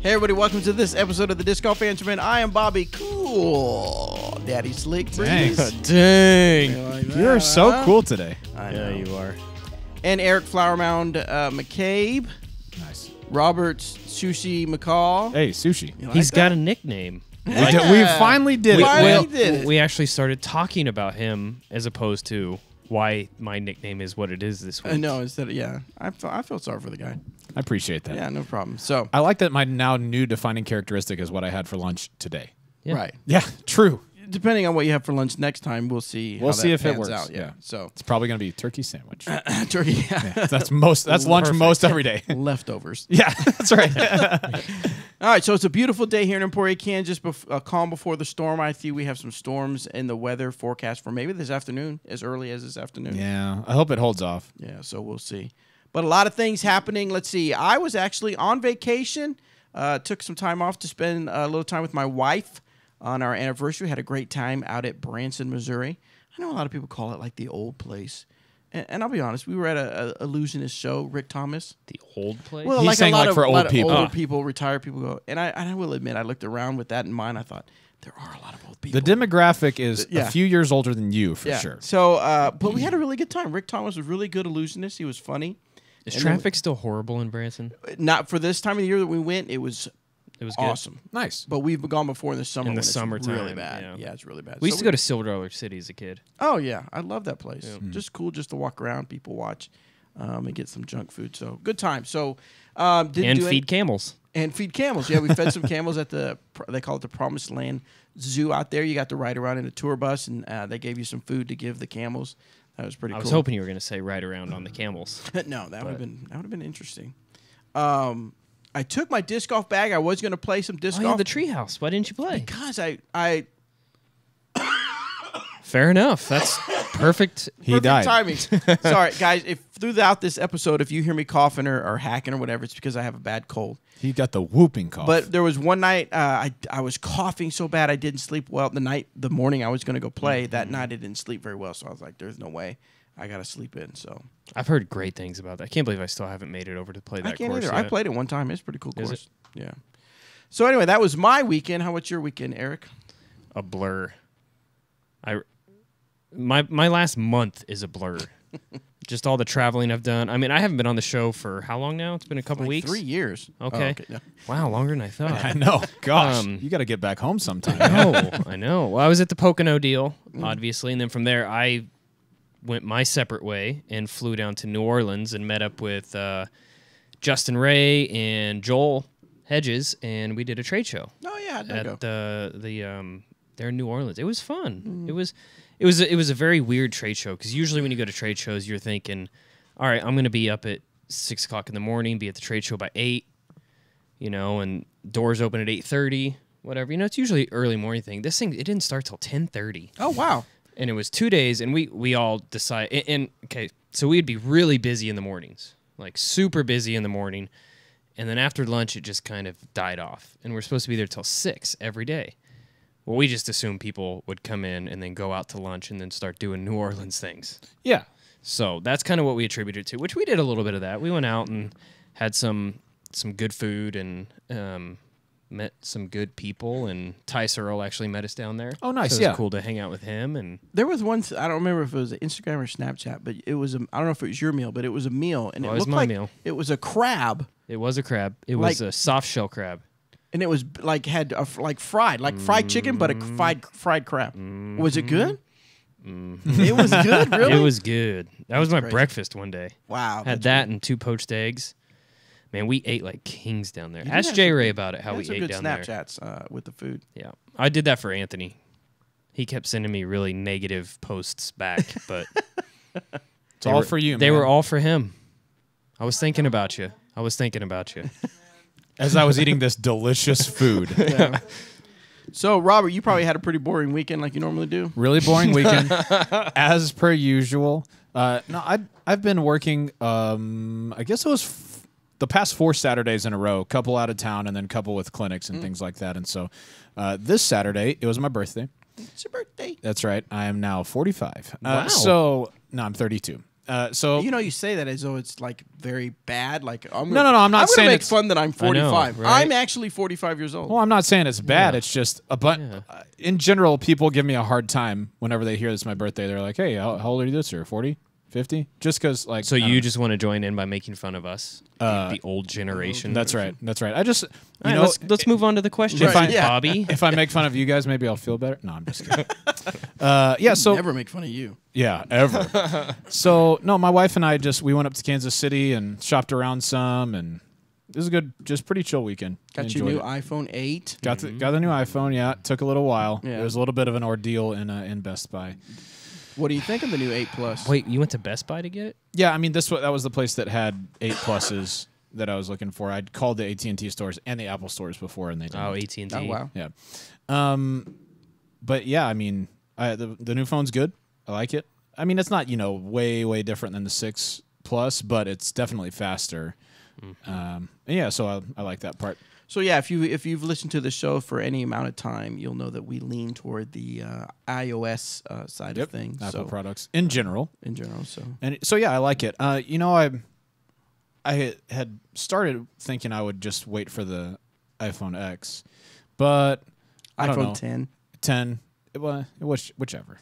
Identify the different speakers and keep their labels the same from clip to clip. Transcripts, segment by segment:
Speaker 1: Hey everybody, welcome to this episode of the Disc Golf Answerman. I am Bobby Cool. Daddy Slick Breeze.
Speaker 2: Dang.
Speaker 1: Like that,
Speaker 2: You're so cool today.
Speaker 1: I know.
Speaker 3: Yeah, you are.
Speaker 1: And Eric Flowermound McCabe.
Speaker 2: Nice.
Speaker 1: Robert Sushi McCall.
Speaker 2: Hey, Sushi.
Speaker 1: You like
Speaker 3: He's
Speaker 1: that?
Speaker 3: got a nickname.
Speaker 2: We finally did
Speaker 1: We
Speaker 2: it.
Speaker 1: finally did it.
Speaker 3: We actually started talking about him as opposed to why my nickname is what it is this week.
Speaker 1: No, instead of, yeah. I feel sorry for the guy.
Speaker 2: I appreciate that.
Speaker 1: Yeah, no problem. So,
Speaker 2: I like that my now new defining characteristic is what I had for lunch today.
Speaker 3: Yeah.
Speaker 1: right.
Speaker 2: Yeah, true.
Speaker 1: Depending on what you have for lunch next time, we'll see.
Speaker 2: We'll see if it
Speaker 1: pans
Speaker 2: works.
Speaker 1: Out. Yeah.
Speaker 2: Yeah.
Speaker 1: So,
Speaker 2: It's probably going to be a turkey sandwich.
Speaker 1: turkey. Yeah.
Speaker 2: That's lunch
Speaker 1: Perfect.
Speaker 2: most every day.
Speaker 1: Leftovers.
Speaker 2: Yeah, that's right.
Speaker 1: All right, so it's a beautiful day here in Emporia, Kansas. Calm before the storm. I see we have some storms in the weather forecast for maybe this afternoon, as early as this afternoon.
Speaker 2: Yeah, I hope it holds off.
Speaker 1: Yeah, so we'll see. But a lot of things happening. Let's see. I was actually on vacation. Took some time off to spend a little time with my wife on our anniversary. Had a great time out at Branson, Missouri. I know a lot of people call it like the old place. And I'll be honest, we were at a illusionist show, Rick Thomas.
Speaker 3: The old place?
Speaker 1: Well,
Speaker 2: He's
Speaker 1: like
Speaker 2: saying
Speaker 1: a lot
Speaker 2: like
Speaker 1: of,
Speaker 2: for old
Speaker 1: lot of
Speaker 2: people.
Speaker 1: older people, retired people go. And I will admit, I looked around with that in mind. I thought, there are a lot of old people.
Speaker 2: The demographic is
Speaker 1: Yeah.
Speaker 2: a few years older than you, for
Speaker 1: yeah.
Speaker 2: sure.
Speaker 1: So, but we had a really good time. Rick Thomas was a really good illusionist. He was funny.
Speaker 3: Is
Speaker 1: And
Speaker 3: traffic still horrible in Branson?
Speaker 1: Not for this time of the year that we went. It was
Speaker 3: It was good.
Speaker 1: awesome.
Speaker 2: Nice.
Speaker 1: But we've gone before in the summer.
Speaker 3: In the
Speaker 1: when it's
Speaker 3: summertime,
Speaker 1: really bad.
Speaker 3: yeah.
Speaker 1: It's really bad.
Speaker 3: We used
Speaker 1: So
Speaker 3: to go to Silver Dollar City as a kid.
Speaker 1: Oh yeah, I love that place.
Speaker 3: Yeah.
Speaker 1: Just cool, just to walk around, people watch, and get some junk food. So good time. So didn't
Speaker 3: And
Speaker 1: do
Speaker 3: feed camels.
Speaker 1: and feed camels. Yeah, we fed some camels at they call it the Promised Land Zoo out there. You got to ride around in a tour bus, and they gave you some food to give the camels. That was pretty
Speaker 3: I
Speaker 1: cool.
Speaker 3: was hoping you were going to say ride around on the camels.
Speaker 1: No, that would have been interesting. I took my disc golf bag. I was going to play some disc
Speaker 3: Oh, yeah,
Speaker 1: golf
Speaker 3: the treehouse. Why didn't you play?
Speaker 1: because I
Speaker 3: Fair enough. That's perfect.
Speaker 2: He
Speaker 1: perfect
Speaker 2: died.
Speaker 1: timing. Sorry, guys. If throughout this episode, if you hear me coughing or hacking or whatever, it's because I have a bad cold.
Speaker 2: He got the whooping cough.
Speaker 1: But there was one night I was coughing so bad I didn't sleep well. The morning I was going to go play, that night I didn't sleep very well. So I was like, "There's no way I got to sleep in." So
Speaker 3: I've heard great things about that. I can't believe I still haven't made it over to play that
Speaker 1: I can't
Speaker 3: course
Speaker 1: either.
Speaker 3: yet.
Speaker 1: I played it one time. It's a pretty cool
Speaker 3: Is
Speaker 1: course. Yeah. So anyway, that was my weekend. How about your weekend, Eric?
Speaker 3: A blur. My last month is a blur. Just all the traveling I've done. I mean, I haven't been on the show for how long now? It's been a couple
Speaker 1: Like
Speaker 3: weeks.
Speaker 1: 3 years.
Speaker 3: Okay.
Speaker 1: Yeah.
Speaker 3: Wow, longer than I thought.
Speaker 2: I know. Gosh,
Speaker 3: Um,
Speaker 2: you got to get back home sometime.
Speaker 3: I know. Well, I was at the Pocono deal, obviously, and then from there I went my separate way and flew down to New Orleans and met up with Justin Ray and Joel Hedges, and we did a trade show
Speaker 1: Oh yeah, I did go.
Speaker 3: at there in New Orleans. It was fun. It was a very weird trade show because usually when you go to trade shows, you're thinking, all right, I'm going to be up at 6 o'clock in the morning, be at the trade show by 8, and doors open at 8:30, whatever. It's usually early morning thing. This thing, it didn't start till 10:30.
Speaker 1: Oh wow.
Speaker 3: And it was 2 days, and we all decided, okay, so we'd be really busy in the mornings, like super busy in the morning, and then after lunch, it just kind of died off, and we're supposed to be there till 6 every day. Well, we just assumed people would come in and then go out to lunch and then start doing New Orleans things.
Speaker 2: Yeah.
Speaker 3: So that's kind of what we attributed to, which we did a little bit of that. We went out and had some good food and met some good people, and Ty Searle actually met us down there.
Speaker 2: Oh, nice,
Speaker 3: So it
Speaker 2: yeah.
Speaker 3: was cool to hang out with him. And
Speaker 1: There was one. I don't remember if it was Instagram or Snapchat, but it was. I don't know if it was your meal, but it was a meal, and
Speaker 3: Oh,
Speaker 1: it
Speaker 3: it was
Speaker 1: looked
Speaker 3: my
Speaker 1: like
Speaker 3: meal.
Speaker 1: it was a crab,
Speaker 3: it was a crab. It
Speaker 1: Like-
Speaker 3: was a soft shell crab.
Speaker 1: and it was like had fried chicken, but a fried crab. Was it good? It was good. Really?
Speaker 3: It was good. That was my
Speaker 1: crazy.
Speaker 3: breakfast one day.
Speaker 1: Wow.
Speaker 3: Had that and 2 poached eggs. Man, we ate like kings down there.
Speaker 1: You
Speaker 3: Ask
Speaker 1: had
Speaker 3: J
Speaker 1: some
Speaker 3: Ray
Speaker 1: good-
Speaker 3: about it, how
Speaker 1: Had
Speaker 3: we
Speaker 1: some
Speaker 3: ate
Speaker 1: good
Speaker 3: down there.
Speaker 1: Snapchats with the food.
Speaker 3: Yeah, I did that for Anthony. He kept sending me really negative posts back, but
Speaker 2: It's all for you, man.
Speaker 3: They were all for him. I was thinking about you.
Speaker 2: As I was eating this delicious food.
Speaker 1: Yeah. So, Robert, you probably had a pretty boring weekend, like you normally do.
Speaker 2: Really boring weekend, as per usual. No, I've been working. I guess it was the past 4 Saturdays in a row. Couple out of town, and then couple with clinics and things like that. And so, this Saturday it was my birthday.
Speaker 1: It's your birthday.
Speaker 2: That's right. I am now 45.
Speaker 3: Wow.
Speaker 2: So no, I'm 32. So
Speaker 1: You know, you say that as though it's like very bad. Like I'm
Speaker 2: No, I'm not
Speaker 1: I'm
Speaker 2: saying
Speaker 1: gonna make
Speaker 2: it's-
Speaker 1: fun that I'm 45.
Speaker 3: right?
Speaker 1: I'm actually 45 years old.
Speaker 2: well, I'm not saying it's bad.
Speaker 3: Yeah.
Speaker 2: It's just in general, people give me a hard time whenever they hear it's my birthday. They're like, "Hey, how old are you this year? 40, 50?" Just because, like,
Speaker 3: So
Speaker 2: I don't
Speaker 3: you
Speaker 2: know.
Speaker 3: just want to join in by making fun of us, the old generation.
Speaker 2: That's right. That's right. I just,
Speaker 3: All right, let's move on to the question,
Speaker 1: Right, yeah.
Speaker 3: Bobby.
Speaker 2: if I make fun of you guys, maybe I'll feel better. No, I'm just kidding. Yeah. So
Speaker 1: Never make fun of you.
Speaker 2: yeah, ever. So no, my wife and I we went up to Kansas City and shopped around some, and it was a good, just pretty chill weekend.
Speaker 1: Got your
Speaker 2: Enjoyed
Speaker 1: new
Speaker 2: it.
Speaker 1: iPhone 8.
Speaker 2: Got the new iPhone. Yeah, it took a little while.
Speaker 1: Yeah.
Speaker 2: It was a little bit of an ordeal in Best Buy.
Speaker 1: What do you think of the new 8 Plus?
Speaker 3: Wait, you went to Best Buy to get it?
Speaker 2: Yeah, I mean that was the place that had 8 pluses that I was looking for. I'd called the AT&T stores and the Apple stores before, and they didn't.
Speaker 3: Oh, AT&T.
Speaker 1: Oh wow.
Speaker 2: Yeah. But yeah, I mean, the new phone's good. I like it. I mean, it's not, way different than the 6 Plus, but it's definitely faster. And yeah, so I like that part.
Speaker 1: So yeah, if you've listened to the show for any amount of time, you'll know that we lean toward the iOS side of things.
Speaker 2: Apple
Speaker 1: so,
Speaker 2: products in general.
Speaker 1: in general. So
Speaker 2: And so yeah, I like it. I had started thinking I would just wait for the iPhone X, but I don't know.
Speaker 1: iPhone 10.
Speaker 2: 10, whichever.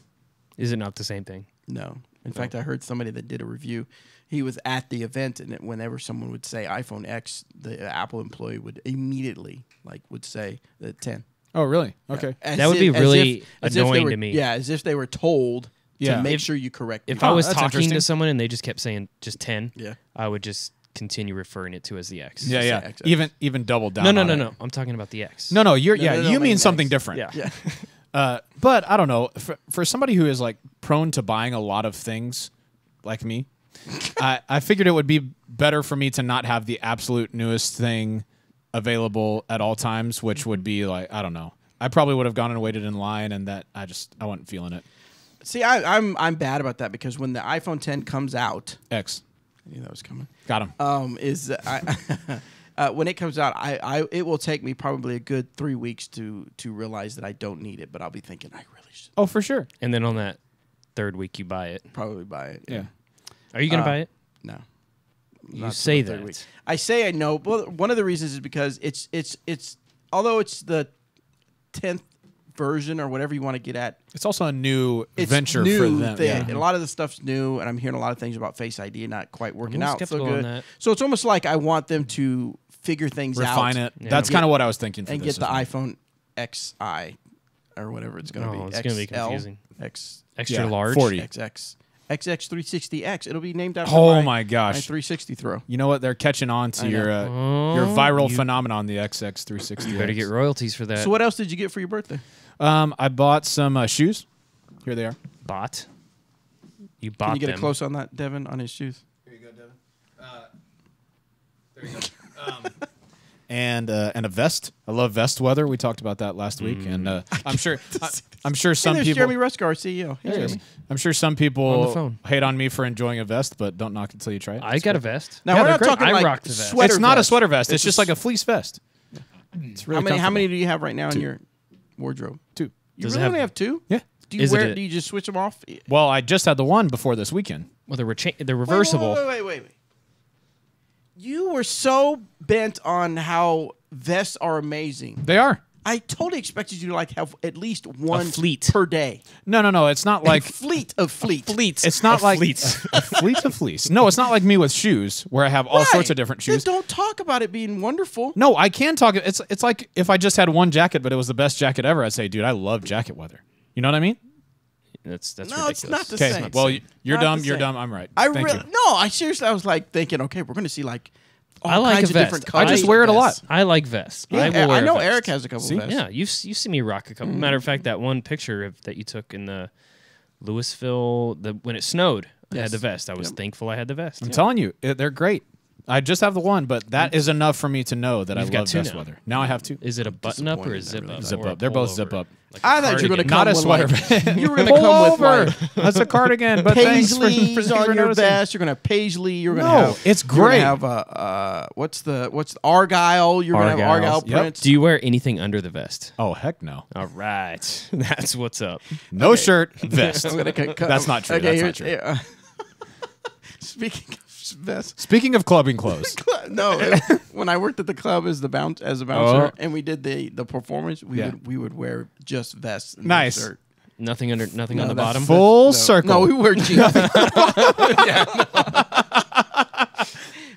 Speaker 3: Is it not the same thing?
Speaker 1: No. In fact, I heard somebody that did a review. He was at the event, and whenever someone would say iPhone X, the Apple employee would immediately would say the 10.
Speaker 2: Oh, really? Okay.
Speaker 1: As
Speaker 3: That would be
Speaker 1: as
Speaker 3: really
Speaker 1: as they
Speaker 3: annoying
Speaker 1: were-
Speaker 3: to me.
Speaker 1: Yeah, as if they were told
Speaker 2: Yeah.
Speaker 1: to make
Speaker 3: If-
Speaker 1: sure you correct
Speaker 3: If
Speaker 1: it.
Speaker 3: I was
Speaker 2: that's
Speaker 3: talking
Speaker 2: interesting.
Speaker 3: to someone and they just kept saying just 10,
Speaker 1: Yeah.
Speaker 3: I would just continue referring it to as the X.
Speaker 2: Yeah,
Speaker 1: say
Speaker 2: yeah.
Speaker 1: XS.
Speaker 2: Even double down.
Speaker 3: No.
Speaker 2: on it.
Speaker 3: I'm talking about the X.
Speaker 2: No, you
Speaker 1: no,
Speaker 2: mean
Speaker 1: mean
Speaker 2: something
Speaker 1: X.
Speaker 2: different.
Speaker 3: Yeah.
Speaker 1: Yeah.
Speaker 2: But I don't know. For somebody who is like prone to buying a lot of things, like me, I figured it would be better for me to not have the absolute newest thing available at all times, which would be like, I don't know. I probably would have gone and waited in line, and that I wasn't feeling it.
Speaker 1: See, I'm bad about that because when the iPhone 10 comes out,
Speaker 2: X.
Speaker 1: I knew that was coming.
Speaker 2: Got him.
Speaker 1: When it comes out, it will take me probably a good 3 weeks to realize that I don't need it, but I'll be thinking I really should
Speaker 2: Oh, for sure.
Speaker 3: And then on that third week, you buy it.
Speaker 1: probably buy it.
Speaker 2: Yeah.
Speaker 3: Are you going to buy it?
Speaker 1: No.
Speaker 3: You
Speaker 1: Not
Speaker 3: say
Speaker 1: till the third
Speaker 3: that.
Speaker 1: week. I say I know. Well, one of the reasons is because it's although it's the 10th version or whatever you want to get at,
Speaker 2: It's also a new
Speaker 1: it's
Speaker 2: venture
Speaker 1: new
Speaker 2: for them.
Speaker 1: thing.
Speaker 2: Yeah.
Speaker 1: And a lot of the stuff's new, and I'm hearing a lot of things about Face ID not quite working
Speaker 3: little
Speaker 1: out so
Speaker 3: skeptical on
Speaker 1: good.
Speaker 3: that.
Speaker 1: So it's almost like I want them to figure things
Speaker 2: Refine
Speaker 1: out
Speaker 2: it.
Speaker 3: Yeah.
Speaker 2: That's kind of what I was thinking for
Speaker 1: and
Speaker 2: this
Speaker 1: get the
Speaker 2: as well.
Speaker 1: iPhone XI or whatever it's going to
Speaker 3: Oh,
Speaker 1: be.
Speaker 3: it's gonna be
Speaker 1: XL,
Speaker 3: confusing.
Speaker 1: X,
Speaker 3: Extra
Speaker 2: Yeah,
Speaker 3: large?
Speaker 2: 40.
Speaker 1: XX, XX360X. It'll be named after
Speaker 2: Oh
Speaker 1: my
Speaker 2: my gosh.
Speaker 1: 360 throw.
Speaker 2: You know what? They're catching on to
Speaker 1: I
Speaker 2: your
Speaker 1: know.
Speaker 2: your viral
Speaker 3: You
Speaker 2: phenomenon, the XX360.
Speaker 3: You better get royalties for that.
Speaker 1: So what else did you get for your birthday?
Speaker 2: I bought some shoes. Here they are.
Speaker 3: Bought? You bought
Speaker 1: Can you get
Speaker 3: them.
Speaker 1: a close on that, Devin, on his shoes?
Speaker 2: Here you go, Devin. There you go. And a vest. I love vest weather. We talked about that last week, and I'm sure some
Speaker 1: Hey, there's
Speaker 2: people.
Speaker 1: Jeremy Ruskar, our CEO. Hey,
Speaker 2: There he is.
Speaker 1: Jeremy.
Speaker 2: I'm sure some
Speaker 3: On the
Speaker 2: people
Speaker 3: phone.
Speaker 2: hate on me for enjoying a vest, but don't knock it until you try it.
Speaker 3: I
Speaker 2: It's
Speaker 3: got a
Speaker 2: cool.
Speaker 3: vest.
Speaker 1: Now
Speaker 2: Yeah,
Speaker 1: we're
Speaker 2: they're
Speaker 1: not
Speaker 2: great.
Speaker 1: talking
Speaker 3: I
Speaker 1: like
Speaker 3: rock the vest.
Speaker 1: sweater
Speaker 2: It's not a
Speaker 1: vest.
Speaker 2: sweater vest. It's just
Speaker 1: a
Speaker 2: like a fleece vest. It's really
Speaker 1: How many
Speaker 2: comfortable.
Speaker 1: do you have right now in your wardrobe?
Speaker 2: 2.
Speaker 1: You
Speaker 3: Does it
Speaker 1: really
Speaker 3: have-
Speaker 1: only have 2?
Speaker 2: Yeah.
Speaker 1: Do you
Speaker 3: Is it
Speaker 1: wear?
Speaker 3: a-
Speaker 1: Do you just switch them off?
Speaker 2: Well, I just had the one before this weekend.
Speaker 3: Well, they're reversible.
Speaker 1: Wait. You were so bent on how vests are amazing.
Speaker 2: They are.
Speaker 1: I totally expected you to have at least one
Speaker 3: fleet.
Speaker 1: per day.
Speaker 2: No. It's not like
Speaker 1: Fleet of fleet.
Speaker 3: Fleets.
Speaker 2: it's not
Speaker 3: Of
Speaker 2: like
Speaker 3: fleets.
Speaker 2: a fleet of fleece. No, it's not like me with shoes where I have all sorts of different
Speaker 1: Then
Speaker 2: shoes.
Speaker 1: don't talk about it being wonderful.
Speaker 2: No, I can talk. It's like if I just had one jacket, but it was the best jacket ever. I'd say, dude, I love jacket weather. You know what I mean?
Speaker 3: That's
Speaker 1: No,
Speaker 3: ridiculous.
Speaker 1: it's not the
Speaker 2: Okay.
Speaker 1: same.
Speaker 2: Well, you're
Speaker 1: Not
Speaker 2: dumb.
Speaker 1: the
Speaker 2: You're
Speaker 1: same.
Speaker 2: dumb. I'm right.
Speaker 1: I
Speaker 2: Thank
Speaker 1: really
Speaker 2: you.
Speaker 1: no. I seriously, I was like thinking, okay, we're going to see all
Speaker 3: I like
Speaker 1: kinds
Speaker 3: a
Speaker 1: of
Speaker 3: vest.
Speaker 1: different
Speaker 3: I
Speaker 1: colors.
Speaker 2: just
Speaker 1: of
Speaker 2: wear it a
Speaker 1: vests.
Speaker 2: lot.
Speaker 3: I like vests.
Speaker 1: Yeah,
Speaker 3: I will wear
Speaker 1: I
Speaker 3: a
Speaker 1: know
Speaker 3: vest.
Speaker 1: Eric has a couple
Speaker 2: See?
Speaker 1: of vests.
Speaker 3: Yeah, you see me rock a couple. Matter of fact, that one picture that you took in the Louisville, when it snowed, I had
Speaker 1: Yes.
Speaker 3: the vest. I was thankful I had the vest.
Speaker 2: I'm telling you, they're great. I just have the one, but that is enough for me to know that
Speaker 3: You've
Speaker 2: I
Speaker 3: got
Speaker 2: love
Speaker 3: two
Speaker 2: vest
Speaker 3: now.
Speaker 2: weather. Now I have 2.
Speaker 3: Is it a button up or a
Speaker 1: disappointed,
Speaker 3: zip
Speaker 1: I really
Speaker 3: up?
Speaker 2: Zip
Speaker 3: or a
Speaker 2: up. They're both
Speaker 3: pullover?
Speaker 2: zip up.
Speaker 3: Like a
Speaker 1: I thought you were going to
Speaker 3: cardigan.
Speaker 1: come
Speaker 2: Not a
Speaker 1: with
Speaker 2: sweater.
Speaker 1: you were going to come with like
Speaker 2: That's a cardigan. But thanks for
Speaker 1: paisleys on your
Speaker 2: noticing.
Speaker 1: vest. You're going to have paisley. You're going to
Speaker 2: No,
Speaker 1: have.
Speaker 2: it's
Speaker 1: you're gonna
Speaker 2: great.
Speaker 1: have what's the Argyle? You're going to have
Speaker 3: Argyles.
Speaker 1: Argyle
Speaker 2: Yep.
Speaker 1: prints.
Speaker 3: Do you wear anything under the vest?
Speaker 2: Oh heck no!
Speaker 3: All right, that's what's up.
Speaker 2: No shirt, vest.
Speaker 1: I'm gonna
Speaker 2: That's not true.
Speaker 1: Okay,
Speaker 2: That's not
Speaker 1: here's-
Speaker 2: true.
Speaker 1: Speaking of vests.
Speaker 2: Speaking of clubbing clothes.
Speaker 1: No, when I worked at the club as a bouncer, and we did the performance, we would wear just vests. And
Speaker 2: Nice.
Speaker 1: no shirt.
Speaker 3: Nothing on the bottom.
Speaker 2: Full circle.
Speaker 1: No, we wear jeans.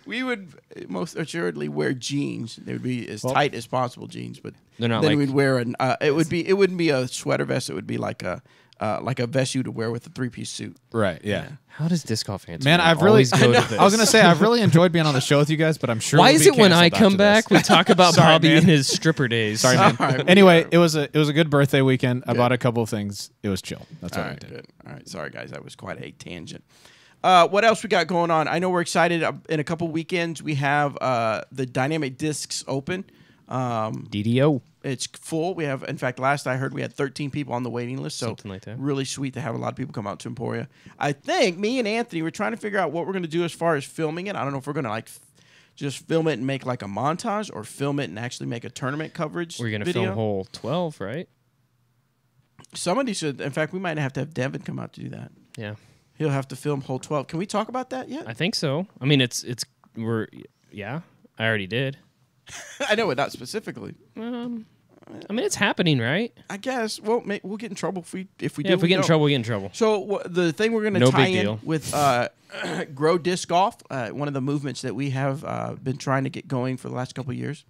Speaker 1: We would most assuredly wear jeans. They would be as tight as possible jeans, but
Speaker 3: They're not
Speaker 1: then
Speaker 3: like-
Speaker 1: we'd wear it wouldn't be a sweater vest. It would be like a vest you'd wear with a 3-piece suit.
Speaker 2: Right, yeah.
Speaker 3: How does disc golf fans?
Speaker 2: Man, I've really.
Speaker 3: always go to this?
Speaker 2: I was gonna say I've really enjoyed being on the show with you guys, but I'm sure.
Speaker 3: Why
Speaker 2: we'll
Speaker 3: is
Speaker 2: be
Speaker 3: it when I
Speaker 2: canceled
Speaker 3: come
Speaker 2: after
Speaker 3: back
Speaker 2: this.
Speaker 3: we talk about
Speaker 2: Sorry,
Speaker 3: Bobby
Speaker 2: man.
Speaker 3: and his stripper days?
Speaker 2: Sorry, man.
Speaker 1: All right,
Speaker 2: Anyway, it was a good birthday weekend. I bought a couple of things. It was chill. That's
Speaker 1: All
Speaker 2: what I
Speaker 1: right,
Speaker 2: did.
Speaker 1: good. All right, sorry guys, that was quite a tangent. What else we got going on? I know we're excited. In a couple weekends, we have the Dynamic Discs Open.
Speaker 3: DDO.
Speaker 1: It's full. We have, in fact, last I heard, we had 13 people on the waiting list. So
Speaker 3: Something like that.
Speaker 1: really sweet to have a lot of people come out to Emporia. I think me and Anthony, we're trying to figure out what we're going to do as far as filming it. I don't know if we're going to just film it and make like a montage, or film it and actually make a tournament coverage.
Speaker 3: We're gonna
Speaker 1: video.
Speaker 3: film hole 12, right?
Speaker 1: Somebody should. In fact, we might have to have Devin come out to do that.
Speaker 3: Yeah,
Speaker 1: He'll have to film hole 12. Can we talk about that yet?
Speaker 3: I think so. I mean, I already did.
Speaker 1: I know it, not specifically.
Speaker 3: I mean, it's happening, right?
Speaker 1: I guess. Well, we'll get in trouble if we do.
Speaker 3: If we get in
Speaker 1: don't.
Speaker 3: trouble, we get in trouble.
Speaker 1: So the thing we're going to
Speaker 3: No
Speaker 1: tie
Speaker 3: big
Speaker 1: in
Speaker 3: deal.
Speaker 1: with Grow Disc Golf, one of the movements that we have been trying to get going for the last couple of years.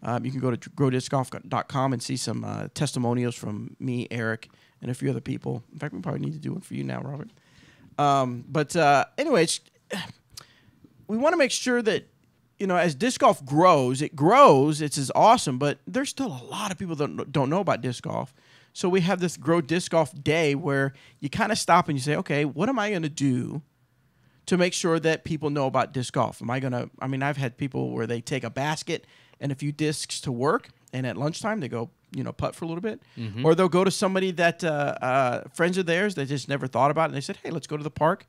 Speaker 1: You can go to growdiscgolf.com and see some testimonials from me, Eric, and a few other people. In fact, we probably need to do one for you now, Robert. Anyways, we want to make sure that, as disc golf grows, it's as awesome, but there's still a lot of people that don't know about disc golf. So we have this Grow Disc Golf Day where you kind of stop and you say, okay, what am I going to do to make sure that people know about disc golf? I've had people where they take a basket and a few discs to work, and at lunchtime they go, putt for a little bit.
Speaker 3: Mm-hmm.
Speaker 1: Or they'll go to somebody that, friends of theirs that just never thought about it, and they said, hey, let's go to the park,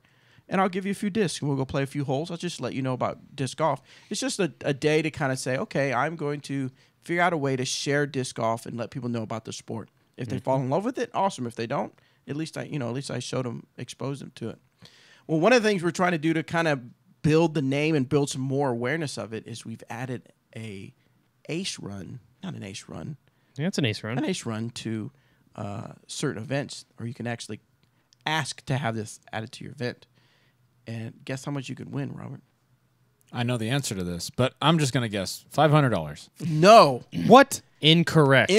Speaker 1: and I'll give you a few discs, and we'll go play a few holes. I'll just let you know about disc golf. It's just a day to kind of say, okay, I'm going to figure out a way to share disc golf and let people know about the sport. If they fall in love with it, awesome. If they don't, at least I showed them, exposed them to it. Well, one of the things we're trying to do to kind of build the name and build some more awareness of it is we've added an ace run
Speaker 3: Yeah, it's an ace run.
Speaker 1: To certain events, or you can actually ask to have this added to your event. And guess how much you could win, Robert?
Speaker 2: I know the answer to this, but I'm just gonna guess $500.
Speaker 1: No.
Speaker 2: What?
Speaker 3: Incorrect.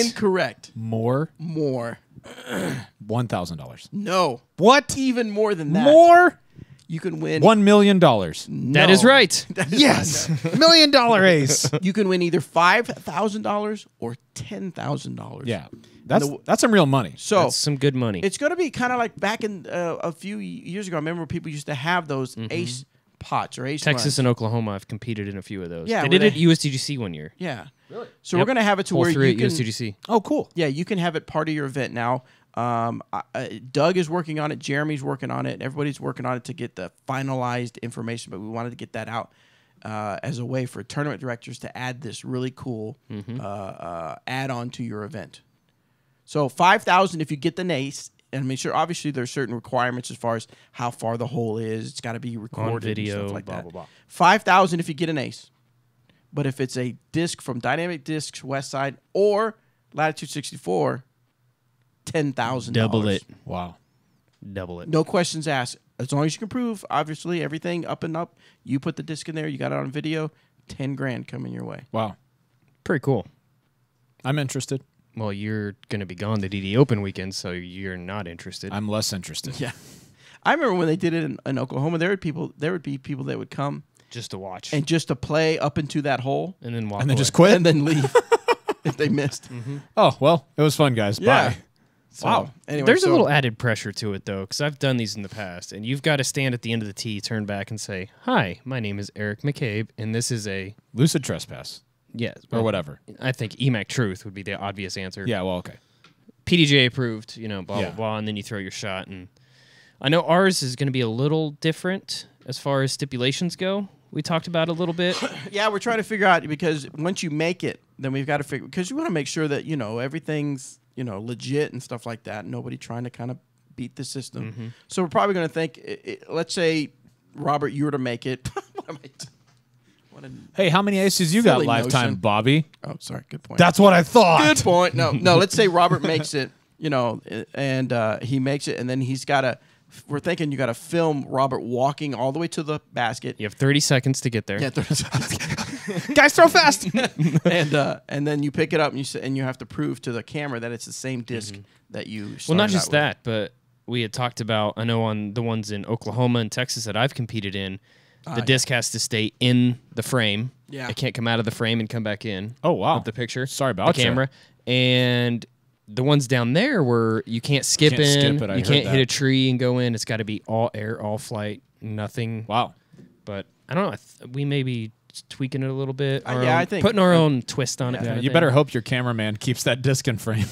Speaker 2: More? $1,000.
Speaker 1: No.
Speaker 2: What?
Speaker 1: Even more than that.
Speaker 2: More?
Speaker 1: You can win
Speaker 2: $1 million.
Speaker 3: That is right.
Speaker 2: Yes. $1 million ace.
Speaker 1: You can win either $5,000 or $10,000.
Speaker 2: Yeah. That's some real money.
Speaker 1: So
Speaker 3: That's some good money.
Speaker 1: it's going to be kind of like back in a few years ago. I remember people used to have those ace pots or ace
Speaker 3: Texas
Speaker 1: runs.
Speaker 3: and Oklahoma have competed in a few of those.
Speaker 1: Yeah,
Speaker 3: they
Speaker 1: where
Speaker 3: did it
Speaker 1: they-
Speaker 3: at USDGC one year.
Speaker 1: Yeah. Really? So
Speaker 3: Yep.
Speaker 1: we're going to have it to
Speaker 3: Hole
Speaker 1: where
Speaker 3: 3
Speaker 1: you
Speaker 3: at
Speaker 1: can.
Speaker 3: USDGC.
Speaker 2: Oh, cool.
Speaker 1: Yeah, you can have it part of your event now. Doug is working on it. Jeremy's working on it. Everybody's working on it to get the finalized information, but we wanted to get that out as a way for tournament directors to add this really cool add-on to your event. So $5,000 if you get the ace. And sure, obviously there's certain requirements as far as how far the hole is. It's got to be recorded
Speaker 3: On video,
Speaker 1: and stuff like
Speaker 3: blah,
Speaker 1: that.
Speaker 3: blah, blah.
Speaker 1: $5,000 if you get an ace. But if it's a disc from Dynamic Discs West Side or Latitude 64, $10,000.
Speaker 3: Double it.
Speaker 2: Wow.
Speaker 3: Double it.
Speaker 1: No questions asked. As long as you can prove, obviously, everything up and up. You put the disc in there. You got it on video. $10,000 coming your way.
Speaker 2: Wow.
Speaker 3: Pretty cool.
Speaker 2: I'm interested.
Speaker 3: Well, you're going to be gone the DD Open weekend, so you're not interested.
Speaker 2: I'm less interested.
Speaker 1: Yeah. I remember when they did it in Oklahoma, there would be people that would come
Speaker 3: just to watch.
Speaker 1: and just to play up into that hole
Speaker 3: and then walk
Speaker 2: And then
Speaker 3: away.
Speaker 2: just quit?
Speaker 1: and then leave if they missed.
Speaker 2: Oh, well, it was fun, guys.
Speaker 1: Yeah.
Speaker 2: Bye.
Speaker 1: So,
Speaker 2: Wow.
Speaker 1: Anyway,
Speaker 3: There's
Speaker 1: so-
Speaker 3: a little added pressure to it, though, because I've done these in the past, and you've got to stand at the end of the tee, turn back, and say, "Hi, my name is Eric McCabe, and this is a..."
Speaker 2: Lucid trespass.
Speaker 3: Yes.
Speaker 2: Or whatever.
Speaker 3: I think EMAC Truth would be the obvious answer.
Speaker 2: Yeah, well, okay.
Speaker 3: PDJ approved, blah,
Speaker 2: Yeah.
Speaker 3: blah, blah, and then you throw your shot. And I know ours is going to be a little different as far as stipulations go. We talked about it a little bit.
Speaker 1: Yeah, we're trying to figure out, because once you make it, then we've got to figure, because you want to make sure that, everything's, legit and stuff like that. Nobody trying to kind of beat the system. So we're probably going to think, let's say Robert, you were to make it. What a
Speaker 2: Hey, how many aces you got
Speaker 1: silly
Speaker 2: lifetime,
Speaker 1: notion.
Speaker 2: Bobby?
Speaker 1: Oh, sorry. Good point.
Speaker 2: That's what I thought.
Speaker 1: Good point. No. Let's say Robert makes it, and he makes it, and then he's got to. We're thinking you got to film Robert walking all the way to the basket.
Speaker 3: You have 30 seconds to get there.
Speaker 1: Yeah,
Speaker 2: Guys, throw fast.
Speaker 1: and then you pick it up and you have to prove to the camera that it's the same disc that you.
Speaker 3: Well, not
Speaker 1: started
Speaker 3: just
Speaker 1: out
Speaker 3: that, but we had talked about. I know on the ones in Oklahoma and Texas that I've competed in, the disc has to stay in the frame.
Speaker 1: Yeah.
Speaker 3: It can't come out of the frame and come back in.
Speaker 2: Oh, wow.
Speaker 3: Of the picture.
Speaker 2: Sorry about
Speaker 3: the camera. And the ones down there where you can't skip
Speaker 2: Can't
Speaker 3: in,
Speaker 2: skip it, I
Speaker 3: you
Speaker 2: heard
Speaker 3: can't hit
Speaker 2: that.
Speaker 3: a tree and go in. It's got to be all air, all flight, nothing.
Speaker 2: Wow.
Speaker 3: But I don't know. We may be tweaking it a little bit.
Speaker 1: I think
Speaker 3: putting our own twist on it.
Speaker 2: Yeah,
Speaker 3: kinda
Speaker 2: you
Speaker 3: thing.
Speaker 2: better hope your cameraman keeps that disc in frame.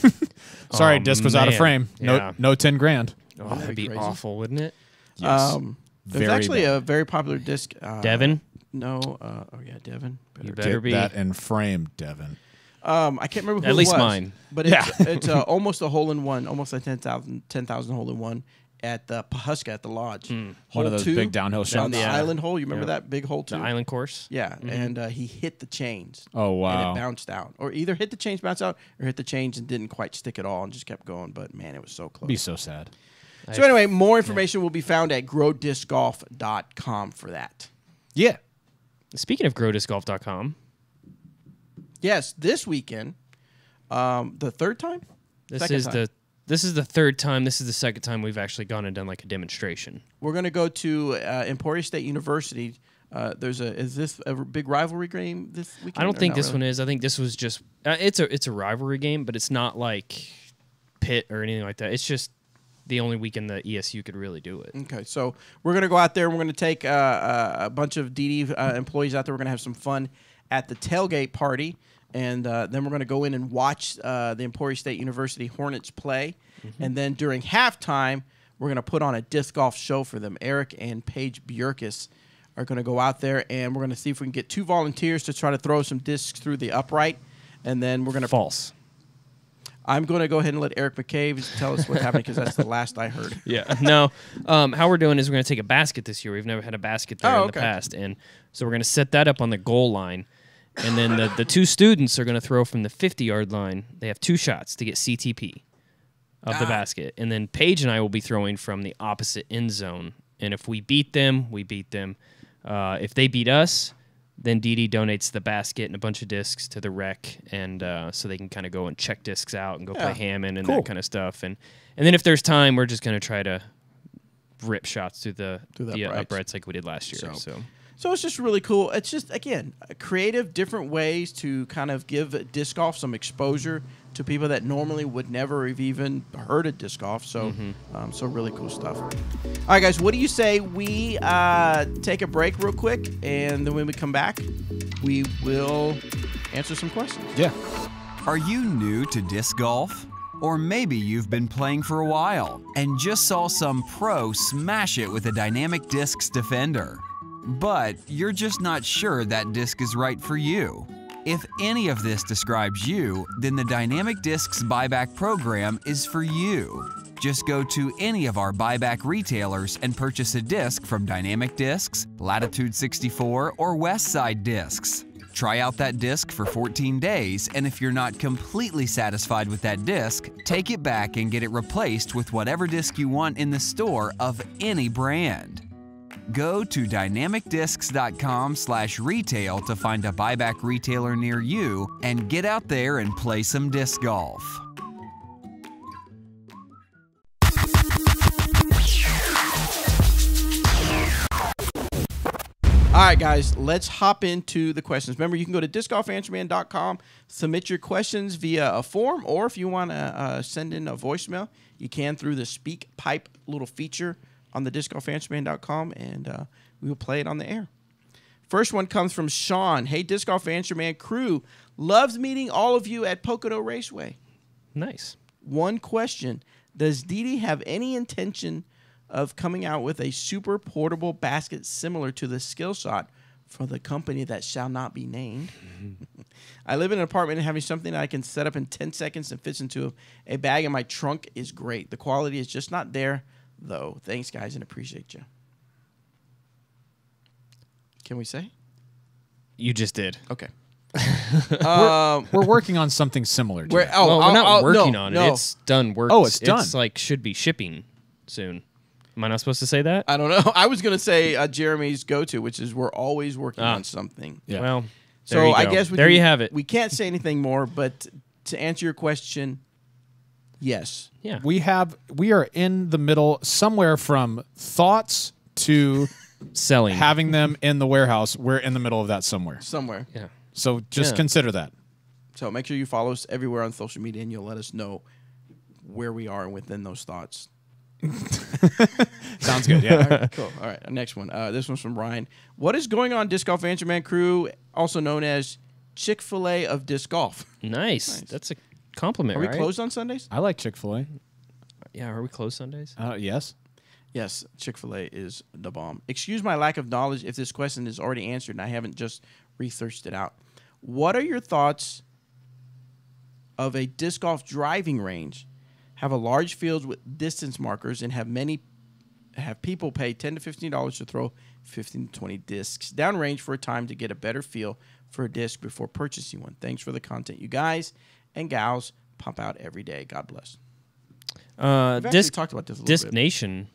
Speaker 2: Sorry,
Speaker 3: Oh,
Speaker 2: disc was out of
Speaker 3: man.
Speaker 2: frame.
Speaker 3: Yeah.
Speaker 2: No 10 grand.
Speaker 3: Oh, that'd be
Speaker 1: crazy.
Speaker 3: awful, wouldn't it?
Speaker 2: Yes.
Speaker 1: There's
Speaker 2: Very
Speaker 1: actually
Speaker 2: bad.
Speaker 1: a very popular disc.
Speaker 3: Devin?
Speaker 1: No. Devin.
Speaker 3: You
Speaker 2: Get
Speaker 3: better be.
Speaker 2: that in frame, Devin.
Speaker 1: I can't remember who
Speaker 3: At least
Speaker 1: it was,
Speaker 3: mine.
Speaker 1: but it's almost a hole-in-one, almost a 10,000 hole-in-one at the Pahuska at the lodge.
Speaker 2: One
Speaker 1: Hole
Speaker 2: of those
Speaker 1: 2,
Speaker 2: big downhill
Speaker 1: down
Speaker 2: shots.
Speaker 1: the
Speaker 3: Yeah.
Speaker 1: island hole. You remember
Speaker 3: Yeah.
Speaker 1: that big hole too?
Speaker 3: The island course?
Speaker 1: Yeah, and he hit the chains.
Speaker 2: Oh, wow.
Speaker 1: And it bounced out, or either hit the chains, bounced out, or hit the chains and didn't quite stick at all, and just kept going. But man, it was so close.
Speaker 2: Be so sad.
Speaker 1: So anyway, more information will be found at growdiscgolf.com for that.
Speaker 2: Yeah.
Speaker 3: Speaking of growdiscgolf.com,
Speaker 1: Yes, this weekend, the third time.
Speaker 3: this
Speaker 1: Second
Speaker 3: is
Speaker 1: time.
Speaker 3: the third time. This is the second time we've actually gone and done like a demonstration.
Speaker 1: We're going to go to Emporia State University. Is this a big rivalry game this weekend?
Speaker 3: I don't
Speaker 1: or
Speaker 3: think
Speaker 1: not
Speaker 3: this
Speaker 1: really?
Speaker 3: one is. I think this was just it's a rivalry game, but it's not like Pitt or anything like that. It's just the only weekend that ESU could really do it.
Speaker 1: Okay, so we're going to go out there and we're going to take a bunch of DD employees out there. We're going to have some fun at the tailgate party, and then we're going to go in and watch the Emporia State University Hornets play. And then during halftime, we're going to put on a disc golf show for them. Eric and Paige Bjerkes are going to go out there, and we're going to see if we can get 2 volunteers to try to throw some discs through the upright. And then we're going to
Speaker 3: False.
Speaker 1: I'm going to go ahead and let Eric McCabe tell us what's happening because that's the last I heard.
Speaker 3: Yeah. No. How we're doing is we're going to take a basket this year. We've never had a basket there in
Speaker 1: okay.
Speaker 3: the past, and so we're going to set that up on the goal line, and then the 2 students are going to throw from the 50-yard line. They have 2 shots to get CTP of the basket, and then Paige and I will be throwing from the opposite end zone. And if we beat them, we beat them. If they beat us, then DD donates the basket and a bunch of discs to the rec, and so they can kind of go and check discs out and go play Hammond and
Speaker 2: Cool.
Speaker 3: that kind of stuff. And then if there's time, we're just going to try to rip shots through the uprights like we did last year.
Speaker 1: So it's just really cool. It's just, again, creative, different ways to kind of give disc golf some exposure to people that normally would never have even heard of disc golf. So, so really cool stuff. All right, guys, what do you say we take a break real quick, and then when we come back, we will answer some questions.
Speaker 2: Yeah.
Speaker 4: Are you new to disc golf? Or maybe you've been playing for a while and just saw some pro smash it with a Dynamic Discs Defender. But you're just not sure that disc is right for you. If any of this describes you, then the Dynamic Discs Buyback program is for you. Just go to any of our Buyback retailers and purchase a disc from Dynamic Discs, Latitude 64, or Westside Discs. Try out that disc for 14 days, and if you're not completely satisfied with that disc, take it back and get it replaced with whatever disc you want in the store of any brand. Go to dynamicdiscs.com/retail to find a Buyback retailer near you and get out there and play some disc golf.
Speaker 1: All right, guys, let's hop into the questions. Remember, you can go to discgolfanswerman.com, submit your questions via a form, or if you want to send in a voicemail, you can through the Speak Pipe little feature on the discgolfanswerman.com, and we will play it on the air. First one comes from Sean. Hey, Disc Golf Answer Man crew, loves meeting all of you at Pocono Raceway.
Speaker 3: Nice.
Speaker 1: One question, does Didi have any intention of coming out with a super portable basket similar to the Skill Shot for the company that shall not be named? I live in an apartment, and having something that I can set up in 10 seconds and fits into a bag in my trunk is great. The quality is just not there, though. Thanks, guys, and appreciate you. Can we say?
Speaker 3: You just did.
Speaker 1: Okay.
Speaker 2: We're working on something similar to that.
Speaker 3: Well, we're not working
Speaker 1: no,
Speaker 3: on
Speaker 1: no.
Speaker 3: it. It's done work.
Speaker 2: Oh, it's done.
Speaker 3: It's like should be shipping soon. Am I not supposed to say that?
Speaker 1: I don't know. I was going to say Jeremy's go-to, which is we're always working on something.
Speaker 2: Yeah.
Speaker 3: Well,
Speaker 1: So
Speaker 3: there you
Speaker 1: I
Speaker 3: go.
Speaker 1: guess
Speaker 3: there you have it.
Speaker 1: We can't say anything more, but to answer your question, yes.
Speaker 3: Yeah.
Speaker 2: We are in the middle, somewhere from thoughts to
Speaker 3: Selling.
Speaker 2: having them in the warehouse. We're in the middle of that somewhere.
Speaker 1: Somewhere.
Speaker 3: Yeah.
Speaker 2: So just
Speaker 3: Yeah.
Speaker 2: consider that.
Speaker 1: So make sure you follow us everywhere on social media, and you'll let us know where we are within those thoughts.
Speaker 2: Sounds good. Yeah.
Speaker 1: All right, cool. All right, next one. This one's from Ryan. What is going on, Disc Golf Answer Man crew, also known as Chick-fil-A of Disc Golf?
Speaker 3: Nice. That's a compliment,
Speaker 1: Are we
Speaker 3: right?
Speaker 1: closed on Sundays?
Speaker 2: I like Chick-fil-A.
Speaker 3: Yeah, are we closed Sundays?
Speaker 2: Yes.
Speaker 1: Yes, Chick-fil-A is the bomb. Excuse my lack of knowledge if this question is already answered and I haven't just researched it out. What are your thoughts of a disc golf driving range? Have a large field with distance markers and have people pay $10 to $15 to throw 15 to 20 discs downrange for a time to get a better feel for a disc before purchasing one. Thanks for the content you guys and gals pump out every day. God bless. We've actually talked about this a little
Speaker 3: Disc
Speaker 1: bit.
Speaker 3: Nation,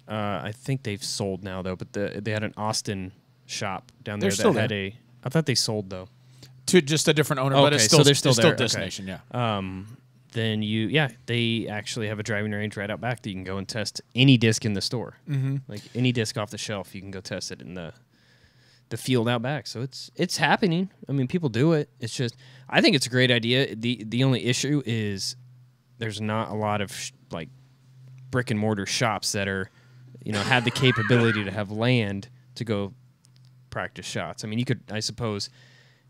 Speaker 3: I think they've sold now though, but they had an Austin shop down there
Speaker 2: They're still
Speaker 3: that had
Speaker 2: there.
Speaker 3: I thought they sold though.
Speaker 2: To just a different owner, but
Speaker 3: Okay,
Speaker 2: it's
Speaker 3: so
Speaker 2: still
Speaker 3: they're still
Speaker 2: it's
Speaker 3: there.
Speaker 2: Disc
Speaker 3: Okay.
Speaker 2: Nation, yeah.
Speaker 3: Then they actually have a driving range right out back that you can go and test any disc in the store. Mm-hmm. Like any disc off the shelf, you can go test it in the field out back. So it's happening. I mean, people do it. It's just I think it's a great idea. The only issue is there's not a lot of like brick and mortar shops that are have the capability to have land to go practice shots. I mean, you could, I suppose,